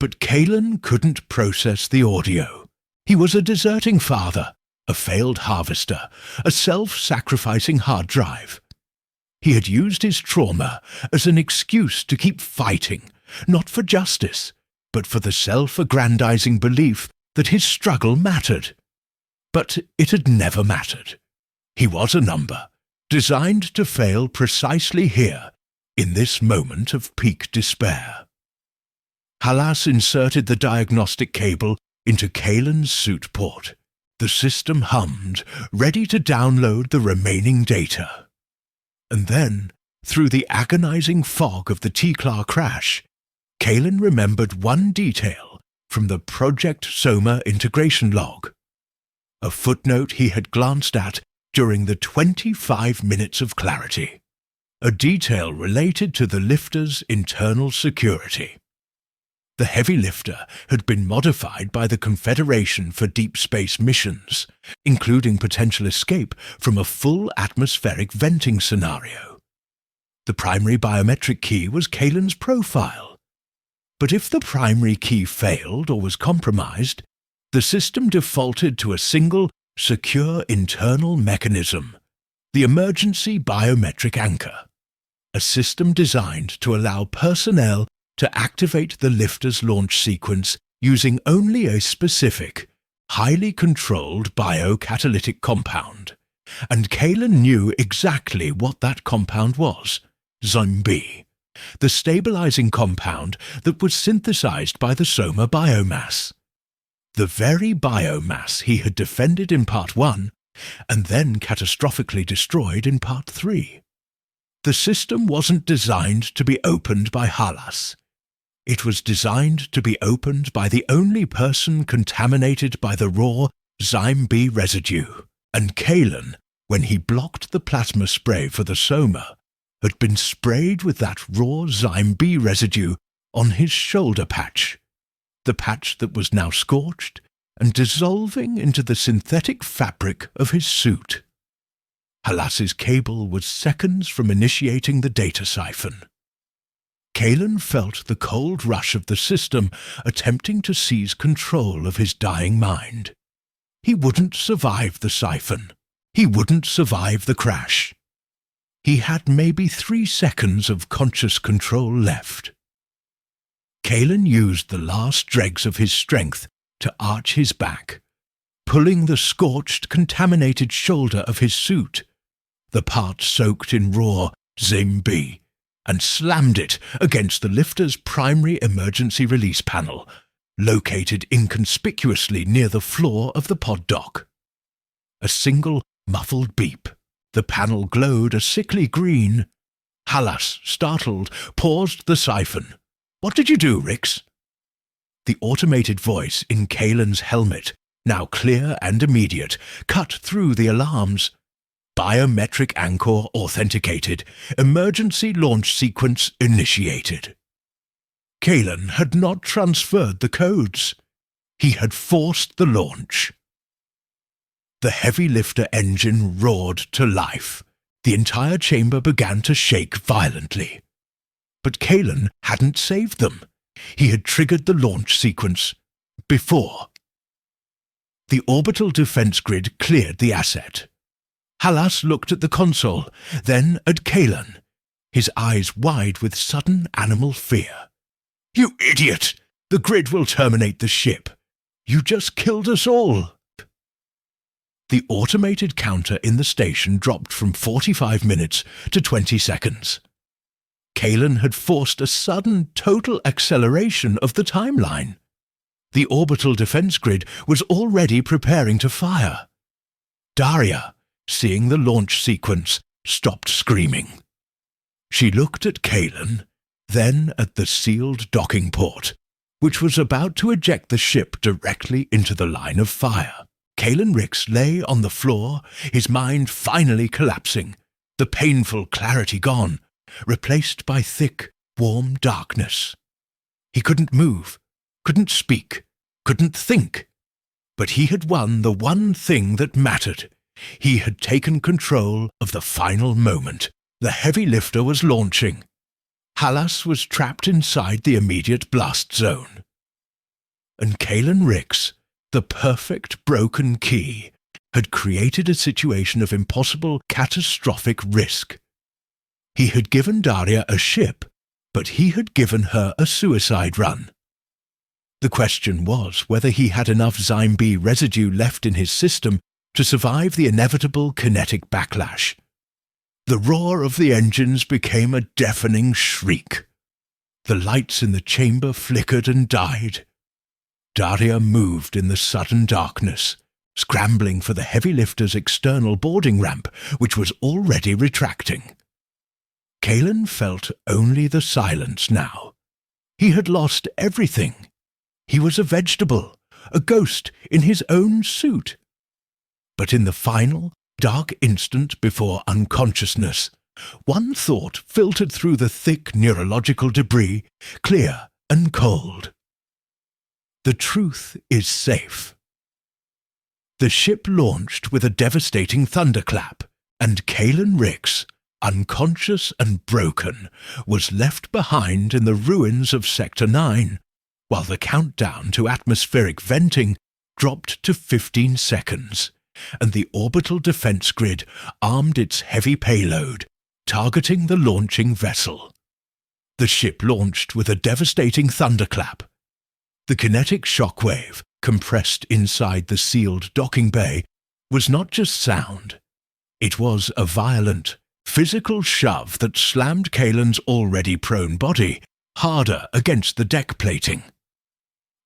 but Kalen couldn't process the audio. He was a deserting father, a failed harvester, a self-sacrificing hard drive. He had used his trauma as an excuse to keep fighting, not for justice, but for the self-aggrandizing belief that his struggle mattered. But it had never mattered. He was a number, designed to fail precisely here, in this moment of peak despair. Halas inserted the diagnostic cable into Kalen's suit port. The system hummed, ready to download the remaining data. And then, through the agonizing fog of the T-Klar crash, Kalen remembered one detail from the Project Soma integration log. A footnote he had glanced at during the 25 minutes of clarity. A detail related to the lifter's internal security. The heavy lifter had been modified by the Confederation for deep space missions, including potential escape from a full atmospheric venting scenario. The primary biometric key was Kalen's profile. But if the primary key failed or was compromised, the system defaulted to a single, secure internal mechanism, the emergency biometric anchor, a system designed to allow personnel to activate the lifter's launch sequence using only a specific, highly controlled biocatalytic compound, and Kalen knew exactly what that compound was: ZymeB, the stabilizing compound that was synthesized by the Soma biomass. The very biomass he had defended in Part 1 and then catastrophically destroyed in Part 3. The system wasn't designed to be opened by Halas. It was designed to be opened by the only person contaminated by the raw ZymeB residue, and Kalen, when he blocked the plasma spray for the Soma, had been sprayed with that raw ZymeB residue on his shoulder patch, the patch that was now scorched and dissolving into the synthetic fabric of his suit. Halas's cable was seconds from initiating the data siphon. Kalen felt the cold rush of the system attempting to seize control of his dying mind. He wouldn't survive the siphon. He wouldn't survive the crash. He had maybe 3 seconds of conscious control left. Kalen used the last dregs of his strength to arch his back, pulling the scorched, contaminated shoulder of his suit, the part soaked in raw ZymeB, and slammed it against the lifter's primary emergency release panel, located inconspicuously near the floor of the pod dock. A single muffled beep. The panel glowed a sickly green. Halas, startled, paused the siphon. "What did you do, Rix?" The automated voice in Kalen's helmet, now clear and immediate, cut through the alarms. Biometric anchor authenticated. Emergency launch sequence initiated. Kalen had not transferred the codes. He had forced the launch. The heavy lifter engine roared to life. The entire chamber began to shake violently. But Kalen hadn't saved them. He had triggered the launch sequence before. The orbital defense grid cleared the asset. Halas looked at the console, then at Kalen, his eyes wide with sudden animal fear. "You idiot! The grid will terminate the ship. You just killed us all." The automated counter in the station dropped from 45 minutes to 20 seconds. Kalen had forced a sudden total acceleration of the timeline. The orbital defense grid was already preparing to fire. Daria, seeing the launch sequence, stopped screaming. She looked at Kalen, then at the sealed docking port, which was about to eject the ship directly into the line of fire. Kalen Rix lay on the floor, his mind finally collapsing, the painful clarity gone, replaced by thick, warm darkness. He couldn't move, couldn't speak, couldn't think. But he had won the one thing that mattered. He had taken control of the final moment. The heavy lifter was launching. Halas was trapped inside the immediate blast zone. And Kalen Rix, the perfect broken key, had created a situation of impossible, catastrophic risk. He had given Daria a ship, but he had given her a suicide run. The question was whether he had enough ZymeB residue left in his system to survive the inevitable kinetic backlash. The roar of the engines became a deafening shriek. The lights in the chamber flickered and died. Daria moved in the sudden darkness, scrambling for the heavy lifter's external boarding ramp, which was already retracting. Kalen felt only the silence now. He had lost everything. He was a vegetable, a ghost in his own suit. But in the final, dark instant before unconsciousness, one thought filtered through the thick neurological debris, clear and cold. The truth is safe. The ship launched with a devastating thunderclap, and Kalen Rix, unconscious and broken, was left behind in the ruins of Sector 9, while the countdown to atmospheric venting dropped to 15 seconds, and the orbital defense grid armed its heavy payload, targeting the launching vessel. The ship launched with a devastating thunderclap. The kinetic shockwave, compressed inside the sealed docking bay, was not just sound. It was a violent, physical shove that slammed Kalen's already prone body harder against the deck plating.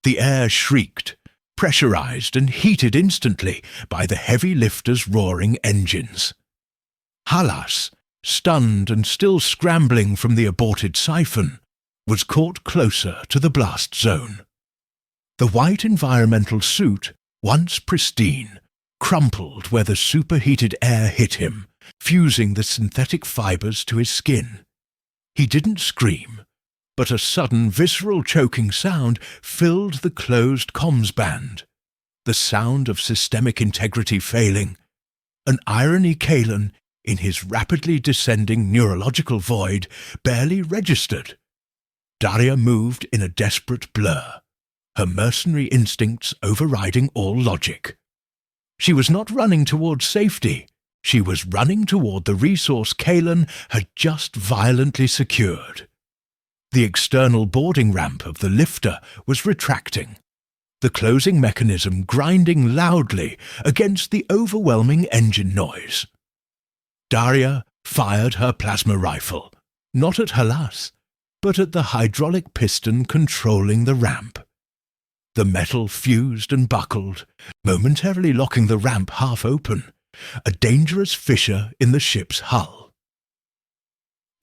The air shrieked, pressurized and heated instantly by the heavy lifter's roaring engines. Halas, stunned and still scrambling from the aborted siphon, was caught closer to the blast zone. The white environmental suit, once pristine, crumpled where the superheated air hit him, fusing the synthetic fibers to his skin. He didn't scream, but a sudden visceral choking sound filled the closed comms band. The sound of systemic integrity failing. An irony Kalen, in his rapidly descending neurological void, barely registered. Daria moved in a desperate blur, her mercenary instincts overriding all logic. She was not running toward safety. She was running toward the resource Kalen had just violently secured. The external boarding ramp of the lifter was retracting, the closing mechanism grinding loudly against the overwhelming engine noise. Daria fired her plasma rifle, not at Halas, but at the hydraulic piston controlling the ramp. The metal fused and buckled, momentarily locking the ramp half open, a dangerous fissure in the ship's hull.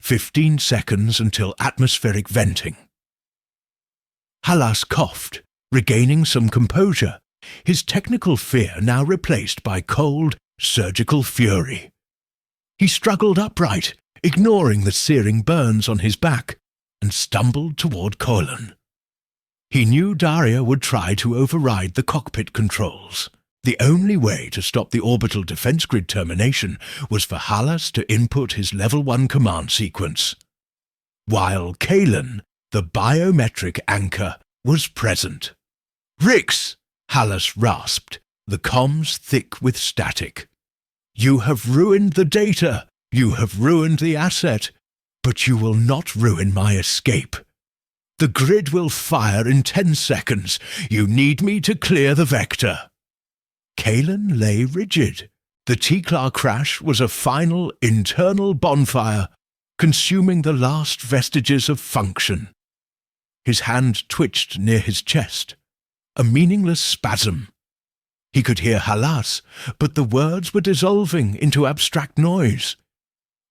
15 seconds until atmospheric venting. Halas coughed, regaining some composure, his technical fear now replaced by cold, surgical fury. He struggled upright, ignoring the searing burns on his back, and stumbled toward Kalen. He knew Daria would try to override the cockpit controls. The only way to stop the orbital defense grid termination was for Halas to input his Level 1 command sequence. While Kalen, the biometric anchor, was present. "Rix!" Halas rasped, the comms thick with static. "You have ruined the data, you have ruined the asset, but you will not ruin my escape. The grid will fire in 10 seconds. You need me to clear the vector." Kalen lay rigid. The T-Clar crash was a final internal bonfire, consuming the last vestiges of function. His hand twitched near his chest, a meaningless spasm. He could hear Halas, but the words were dissolving into abstract noise.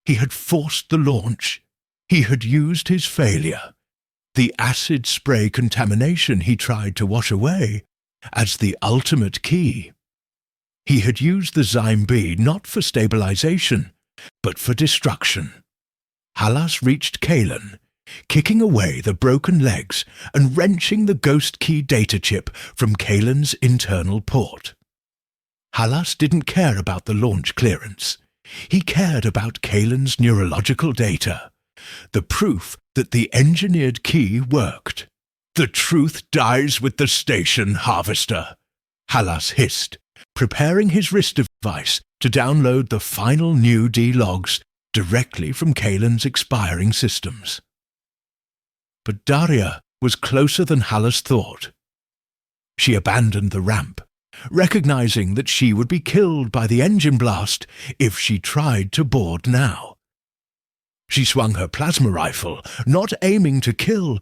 He had forced the launch. He had used his failure, the acid spray contamination he tried to wash away, as the ultimate key. He had used the Zyme B not for stabilization, but for destruction. Halas reached Kalen, kicking away the broken legs and wrenching the ghost key data chip from Kalen's internal port. Halas didn't care about the launch clearance. He cared about Kalen's neurological data, the proof that the engineered key worked. "The truth dies with the station, Harvester," Halas hissed, preparing his wrist device to download the final new D-logs directly from Kalen's expiring systems. But Daria was closer than Halas thought. She abandoned the ramp, recognizing that she would be killed by the engine blast if she tried to board now. She swung her plasma rifle, not aiming to kill,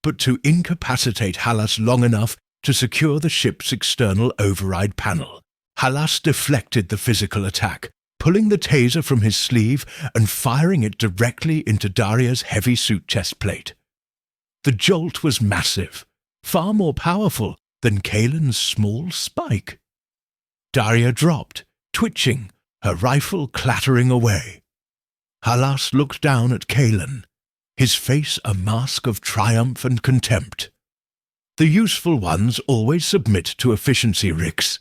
but to incapacitate Halas long enough to secure the ship's external override panel. Halas deflected the physical attack, pulling the taser from his sleeve and firing it directly into Daria's heavy suit chest plate. The jolt was massive, far more powerful than Kalen's small spike. Daria dropped, twitching, her rifle clattering away. Halas looked down at Kalen, his face a mask of triumph and contempt. "The useful ones always submit to efficiency, Rix.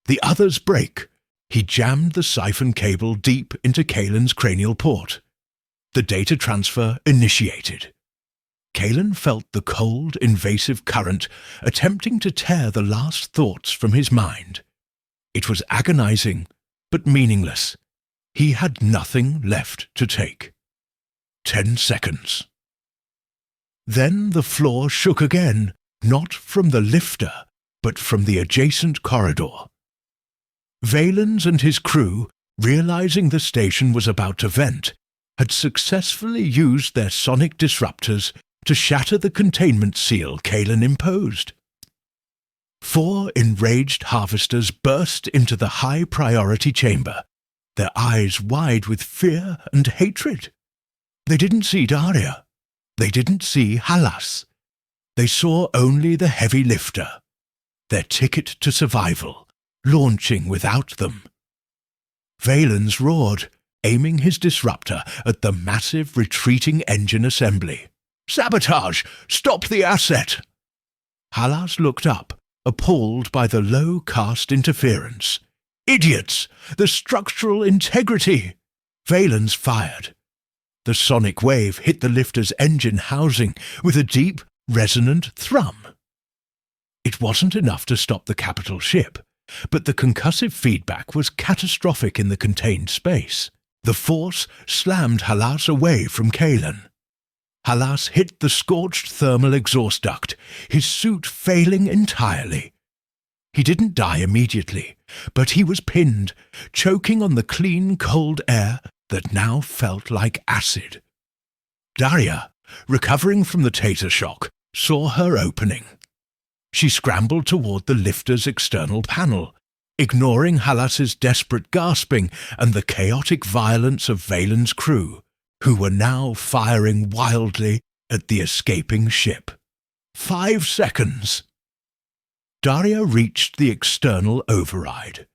The others break." He jammed the siphon cable deep into Kalen's cranial port. The data transfer initiated. Kalen felt the cold, invasive current attempting to tear the last thoughts from his mind. It was agonizing, but meaningless. He had nothing left to take. 10 seconds. Then the floor shook again, not from the lifter, but from the adjacent corridor. Valens and his crew, realizing the station was about to vent, had successfully used their sonic disruptors to shatter the containment seal Kalen imposed. 4 enraged harvesters burst into the high-priority chamber, their eyes wide with fear and hatred. They didn't see Daria. They didn't see Halas. They saw only the heavy lifter, their ticket to survival, launching without them. Valens roared, aiming his disruptor at the massive retreating engine assembly. "Sabotage! Stop the asset!" Halas looked up, appalled by the low-caste interference. "Idiots! The structural integrity!" Valens fired. The sonic wave hit the lifter's engine housing with a deep, resonant thrum. It wasn't enough to stop the capital ship, but the concussive feedback was catastrophic in the contained space. The force slammed Halas away from Kalen. Halas hit the scorched thermal exhaust duct, his suit failing entirely. He didn't die immediately, but he was pinned, choking on the clean, cold air that now felt like acid. Daria, recovering from the taser shock, saw her opening. She scrambled toward the lifter's external panel, ignoring Halas's desperate gasping and the chaotic violence of Valen's crew, who were now firing wildly at the escaping ship. 5 seconds. Daria reached the external override.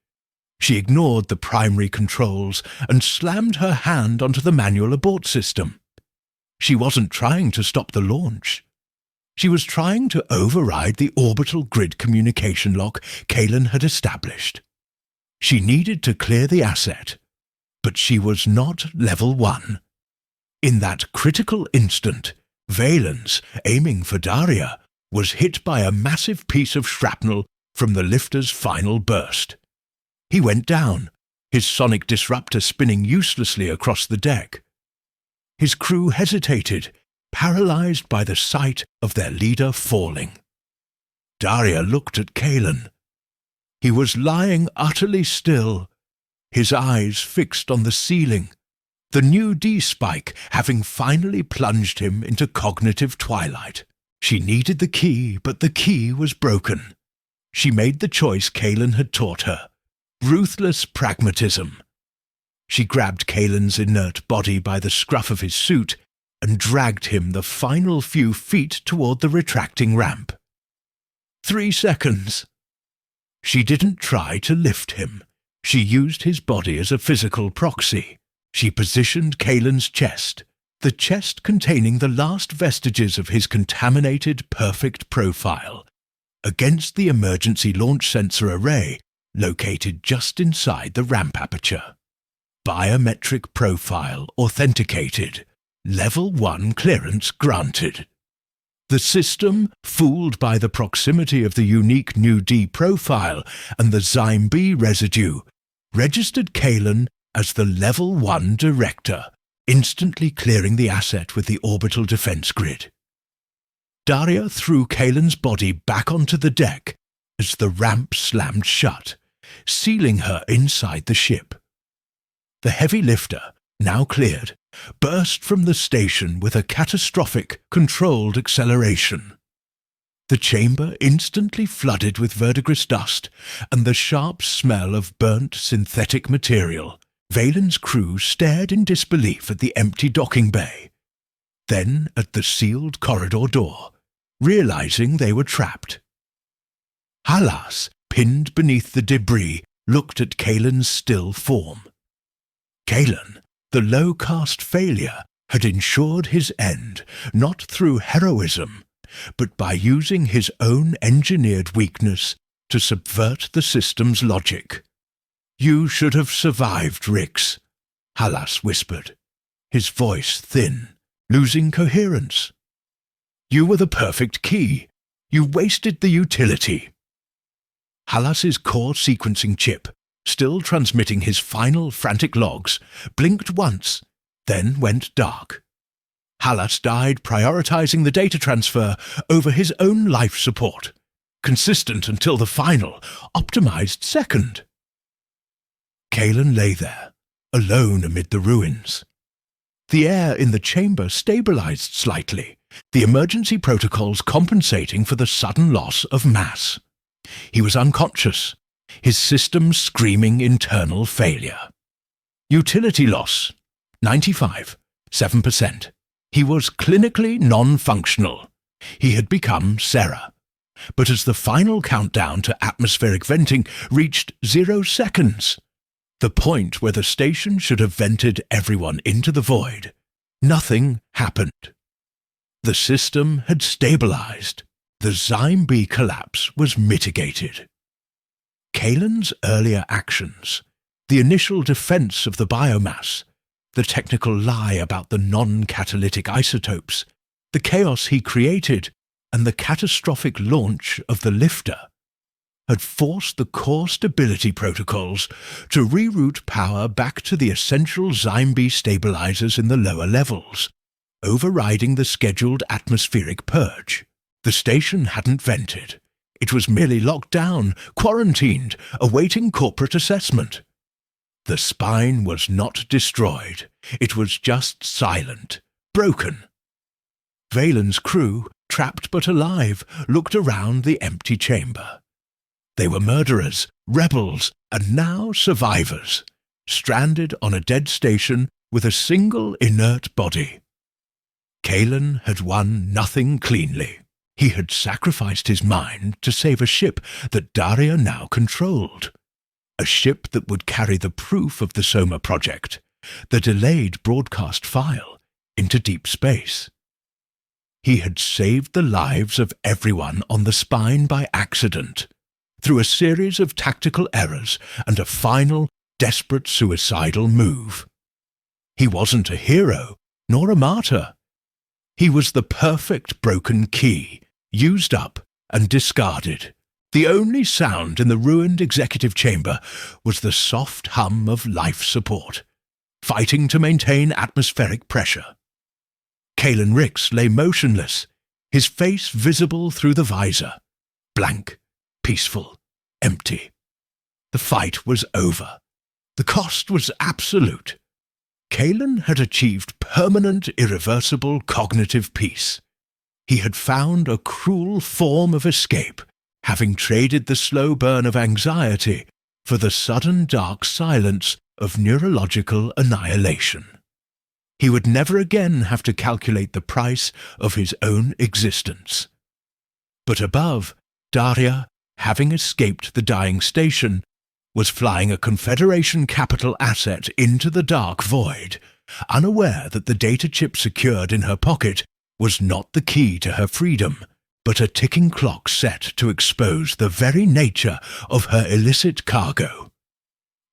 She ignored the primary controls and slammed her hand onto the manual abort system. She wasn't trying to stop the launch. She was trying to override the orbital grid communication lock Kalen had established. She needed to clear the asset, but she was not level 1. In that critical instant, Valens, aiming for Daria, was hit by a massive piece of shrapnel from the lifter's final burst. He went down, his sonic disruptor spinning uselessly across the deck. His crew hesitated, paralyzed by the sight of their leader falling. Daria looked at Kalen. He was lying utterly still, his eyes fixed on the ceiling, the new D-spike having finally plunged him into cognitive twilight. She needed the key, but the key was broken. She made the choice Kalen had taught her. Ruthless pragmatism. She grabbed Kalen's inert body by the scruff of his suit and dragged him the final few feet toward the retracting ramp. 3 seconds. She didn't try to lift him. She used his body as a physical proxy. She positioned Kalen's chest, the chest containing the last vestiges of his contaminated perfect profile, against the emergency launch sensor array located just inside the ramp aperture. Biometric profile authenticated. Level 1 clearance granted. The system, fooled by the proximity of the unique new D profile and the Zyme B residue, registered Kalen as the Level 1 director, instantly clearing the asset with the orbital defense grid. Daria threw Kalen's body back onto the deck as the ramp slammed shut, sealing her inside the ship. The heavy lifter, now cleared, burst from the station with a catastrophic, controlled acceleration. The chamber instantly flooded with verdigris dust and the sharp smell of burnt synthetic material. Valen's crew stared in disbelief at the empty docking bay, then at the sealed corridor door, realizing they were trapped. Halas, pinned beneath the debris, looked at Kalen's still form. Kalen, the low-caste failure, had ensured his end, not through heroism, but by using his own engineered weakness to subvert the system's logic. "You should have survived, Rix," Halas whispered, his voice thin, losing coherence. "You were the perfect key. You wasted the utility." Halas's core sequencing chip, still transmitting his final frantic logs, blinked once, then went dark. Halas died prioritizing the data transfer over his own life support, consistent until the final, optimized second. Kalen lay there, alone amid the ruins. The air in the chamber stabilized slightly, the emergency protocols compensating for the sudden loss of mass. He was unconscious, his systems screaming internal failure. Utility loss, 95.7%. He was clinically non-functional. He had become Serra. But as the final countdown to atmospheric venting reached 0 seconds, the point where the station should have vented everyone into the void, nothing happened. The system had stabilized. The Zyme-B collapse was mitigated. Kalen's earlier actions, the initial defense of the biomass, the technical lie about the non-catalytic isotopes, the chaos he created, and the catastrophic launch of the lifter, had forced the core stability protocols to reroute power back to the essential Zyme-B stabilizers in the lower levels, overriding the scheduled atmospheric purge. The station hadn't vented. It was merely locked down, quarantined, awaiting corporate assessment. The spine was not destroyed. It was just silent, broken. Valen's crew, trapped but alive, looked around the empty chamber. They were murderers, rebels, and now survivors, stranded on a dead station with a single inert body. Kalen had won nothing cleanly. He had sacrificed his mind to save a ship that Daria now controlled. A ship that would carry the proof of the Soma project, the delayed broadcast file, into deep space. He had saved the lives of everyone on the spine by accident, through a series of tactical errors and a final, desperate suicidal move. He wasn't a hero, nor a martyr. He was the perfect broken key, used up and discarded. The only sound in the ruined executive chamber was the soft hum of life support, fighting to maintain atmospheric pressure. Kalen Rix lay motionless, his face visible through the visor, blank, peaceful, empty. The fight was over. The cost was absolute. Kalen had achieved permanent, irreversible cognitive peace. He had found a cruel form of escape, having traded the slow burn of anxiety for the sudden dark silence of neurological annihilation. He would never again have to calculate the price of his own existence. But above, Daria, having escaped the dying station, was flying a Confederation capital asset into the dark void, unaware that the data chip secured in her pocket was not the key to her freedom, but a ticking clock set to expose the very nature of her illicit cargo.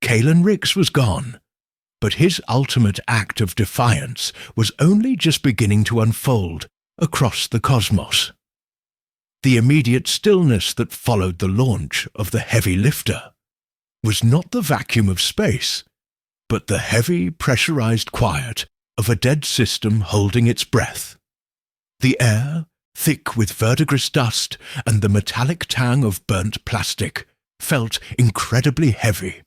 Kalen Rix was gone, but his ultimate act of defiance was only just beginning to unfold across the cosmos. The immediate stillness that followed the launch of the heavy lifter was not the vacuum of space, but the heavy, pressurized quiet of a dead system holding its breath. The air, thick with verdigris dust and the metallic tang of burnt plastic, felt incredibly heavy.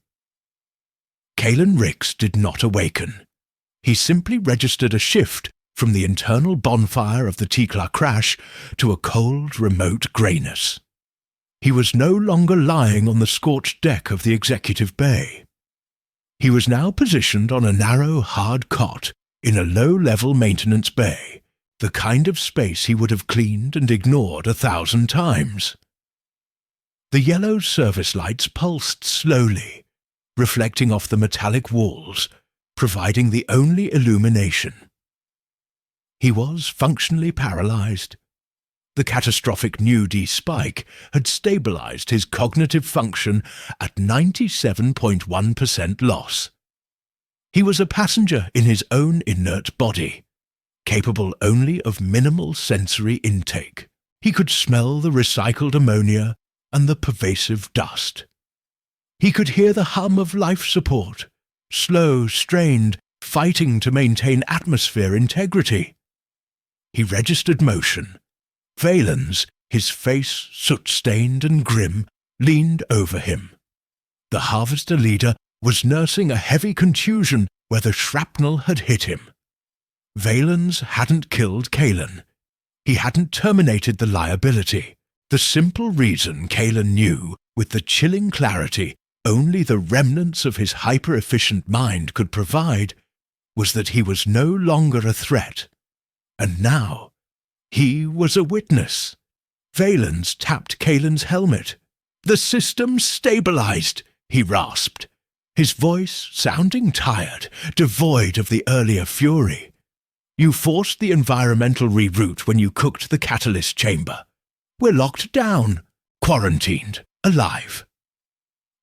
Kalen Rix did not awaken. He simply registered a shift from the internal bonfire of the Tikla crash to a cold, remote greyness. He was no longer lying on the scorched deck of the executive bay. He was now positioned on a narrow, hard cot in a low-level maintenance bay, the kind of space he would have cleaned and ignored 1,000 times. The yellow service lights pulsed slowly, reflecting off the metallic walls, providing the only illumination. He was functionally paralyzed. The catastrophic new D-spike had stabilized his cognitive function at 97.1% loss. He was a passenger in his own inert body, capable only of minimal sensory intake. He could smell the recycled ammonia and the pervasive dust. He could hear the hum of life support, slow, strained, fighting to maintain atmosphere integrity. He registered motion. Valens, his face soot-stained and grim, leaned over him. The Harvester leader was nursing a heavy contusion where the shrapnel had hit him. Valens hadn't killed Kalen. He hadn't terminated the liability. The simple reason Kalen knew, with the chilling clarity only the remnants of his hyper-efficient mind could provide, was that he was no longer a threat. And now, he was a witness. Valens tapped Kalen's helmet. "The system stabilized," he rasped, his voice sounding tired, devoid of the earlier fury. "You forced the environmental reroute when you cooked the catalyst chamber. We're locked down, quarantined, alive."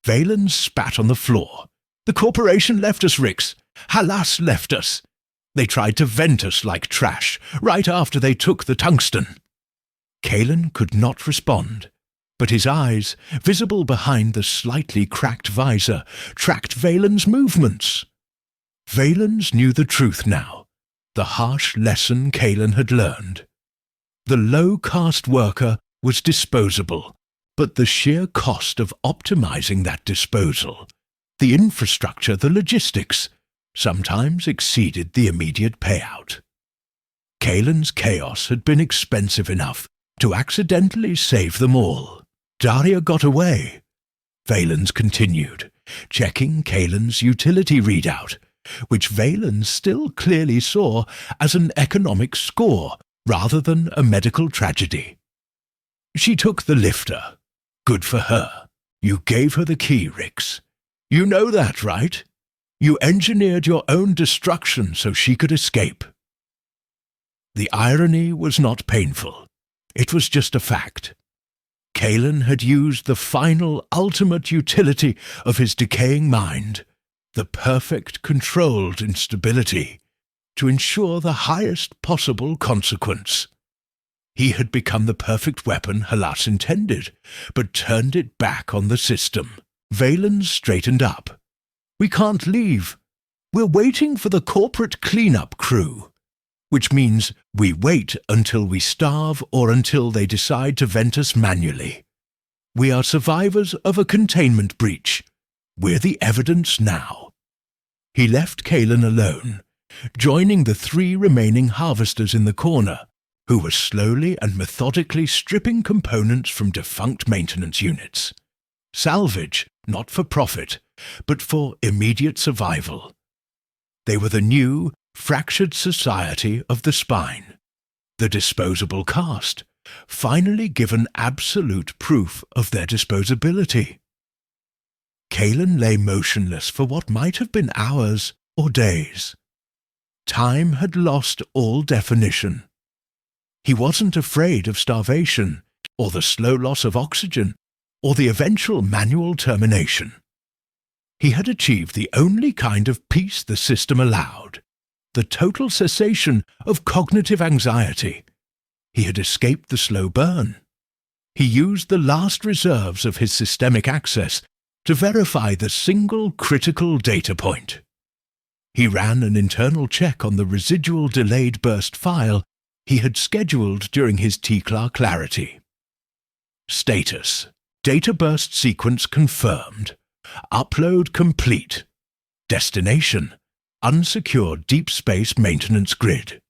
Valens spat on the floor. "The corporation left us, Rix. Halas left us. They tried to vent us like trash, right after they took the tungsten." Kalen could not respond, but his eyes, visible behind the slightly cracked visor, tracked Valens' movements. Valens knew the truth now, the harsh lesson Kalen had learned. The low-caste worker was disposable, but the sheer cost of optimizing that disposal, the infrastructure, the logistics, sometimes exceeded the immediate payout. Kalen's chaos had been expensive enough to accidentally save them all. Daria got away. Valens continued, checking Kalen's utility readout, which Valens still clearly saw as an economic score rather than a medical tragedy. "She took the lifter. Good for her. You gave her the key, Rix. You know that, right? You engineered your own destruction so she could escape." The irony was not painful. It was just a fact. Kalen had used the final, ultimate utility of his decaying mind, the perfect controlled instability, to ensure the highest possible consequence. He had become the perfect weapon Halas intended, but turned it back on the system. Valens straightened up. "We can't leave. We're waiting for the corporate cleanup crew, which means we wait until we starve or until they decide to vent us manually. We are survivors of a containment breach. We're the evidence now." He left Kalen alone, joining the 3 remaining harvesters in the corner, who were slowly and methodically stripping components from defunct maintenance units. Salvage, not for profit, but for immediate survival. They were the new, fractured society of the spine, the disposable caste, finally given absolute proof of their disposability. Kalen lay motionless for what might have been hours or days. Time had lost all definition. He wasn't afraid of starvation, or the slow loss of oxygen, or the eventual manual termination. He had achieved the only kind of peace the system allowed, the total cessation of cognitive anxiety. He had escaped the slow burn. He used the last reserves of his systemic access to verify the single critical data point. He ran an internal check on the residual delayed burst file he had scheduled during his TCLA clarity. Status: data burst sequence confirmed. Upload complete. Destination: unsecured deep space maintenance grid.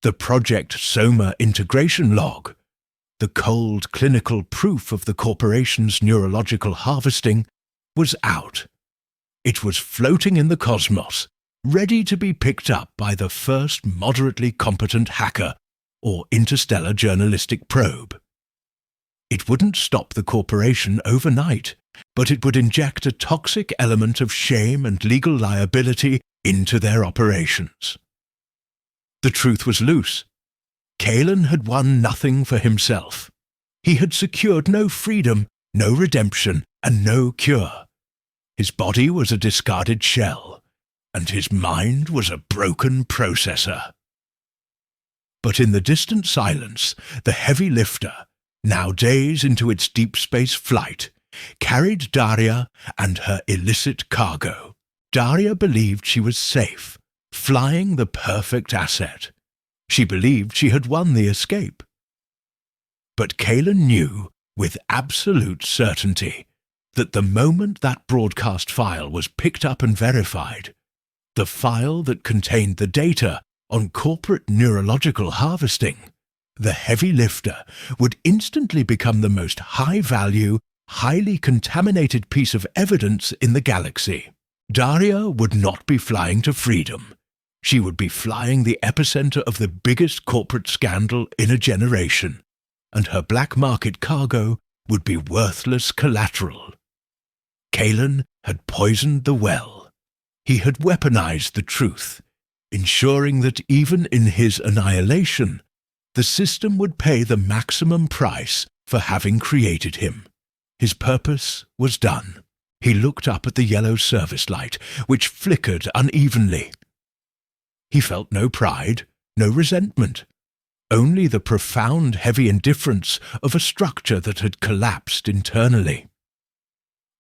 The Project Soma integration log, the cold clinical proof of the corporation's neurological harvesting, was out. It was floating in the cosmos, ready to be picked up by the first moderately competent hacker or interstellar journalistic probe. It wouldn't stop the corporation overnight, but it would inject a toxic element of shame and legal liability into their operations. The truth was loose. Kalen had won nothing for himself. He had secured no freedom, no redemption, and no cure. His body was a discarded shell, and his mind was a broken processor. But in the distant silence, the heavy lifter, now days into its deep space flight, carried Daria and her illicit cargo. Daria believed she was safe, flying the perfect asset. She believed she had won the escape. But Kalen knew, with absolute certainty, that the moment that broadcast file was picked up and verified, the file that contained the data on corporate neurological harvesting, the heavy lifter would instantly become the most high-value, highly contaminated piece of evidence in the galaxy. Daria would not be flying to freedom. She would be flying the epicenter of the biggest corporate scandal in a generation, and her black market cargo would be worthless collateral. Kalen had poisoned the well. He had weaponized the truth, ensuring that even in his annihilation, the system would pay the maximum price for having created him. His purpose was done. He looked up at the yellow service light, which flickered unevenly. He felt no pride, no resentment, only the profound, heavy indifference of a structure that had collapsed internally.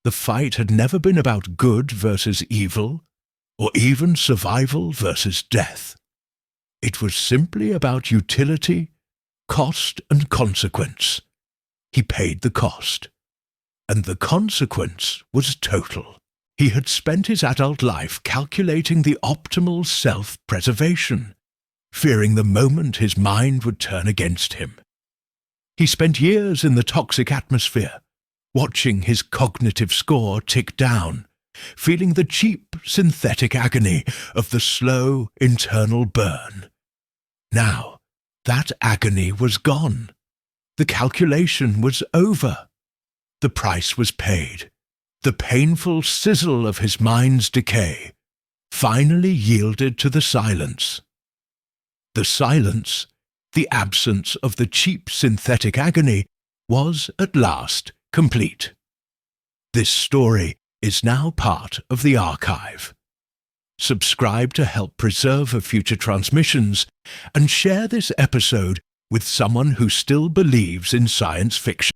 The fight had never been about good versus evil, or even survival versus death. It was simply about utility, cost, and consequence. He paid the cost, and the consequence was total. He had spent his adult life calculating the optimal self-preservation, fearing the moment his mind would turn against him. He spent years in the toxic atmosphere, watching his cognitive score tick down, feeling the cheap, synthetic agony of the slow, internal burn. Now, that agony was gone. The calculation was over. The price was paid. The painful sizzle of his mind's decay finally yielded to the silence. The silence, the absence of the cheap synthetic agony, was at last complete. This story is now part of the archive. Subscribe to help preserve future transmissions, and share this episode with someone who still believes in science fiction.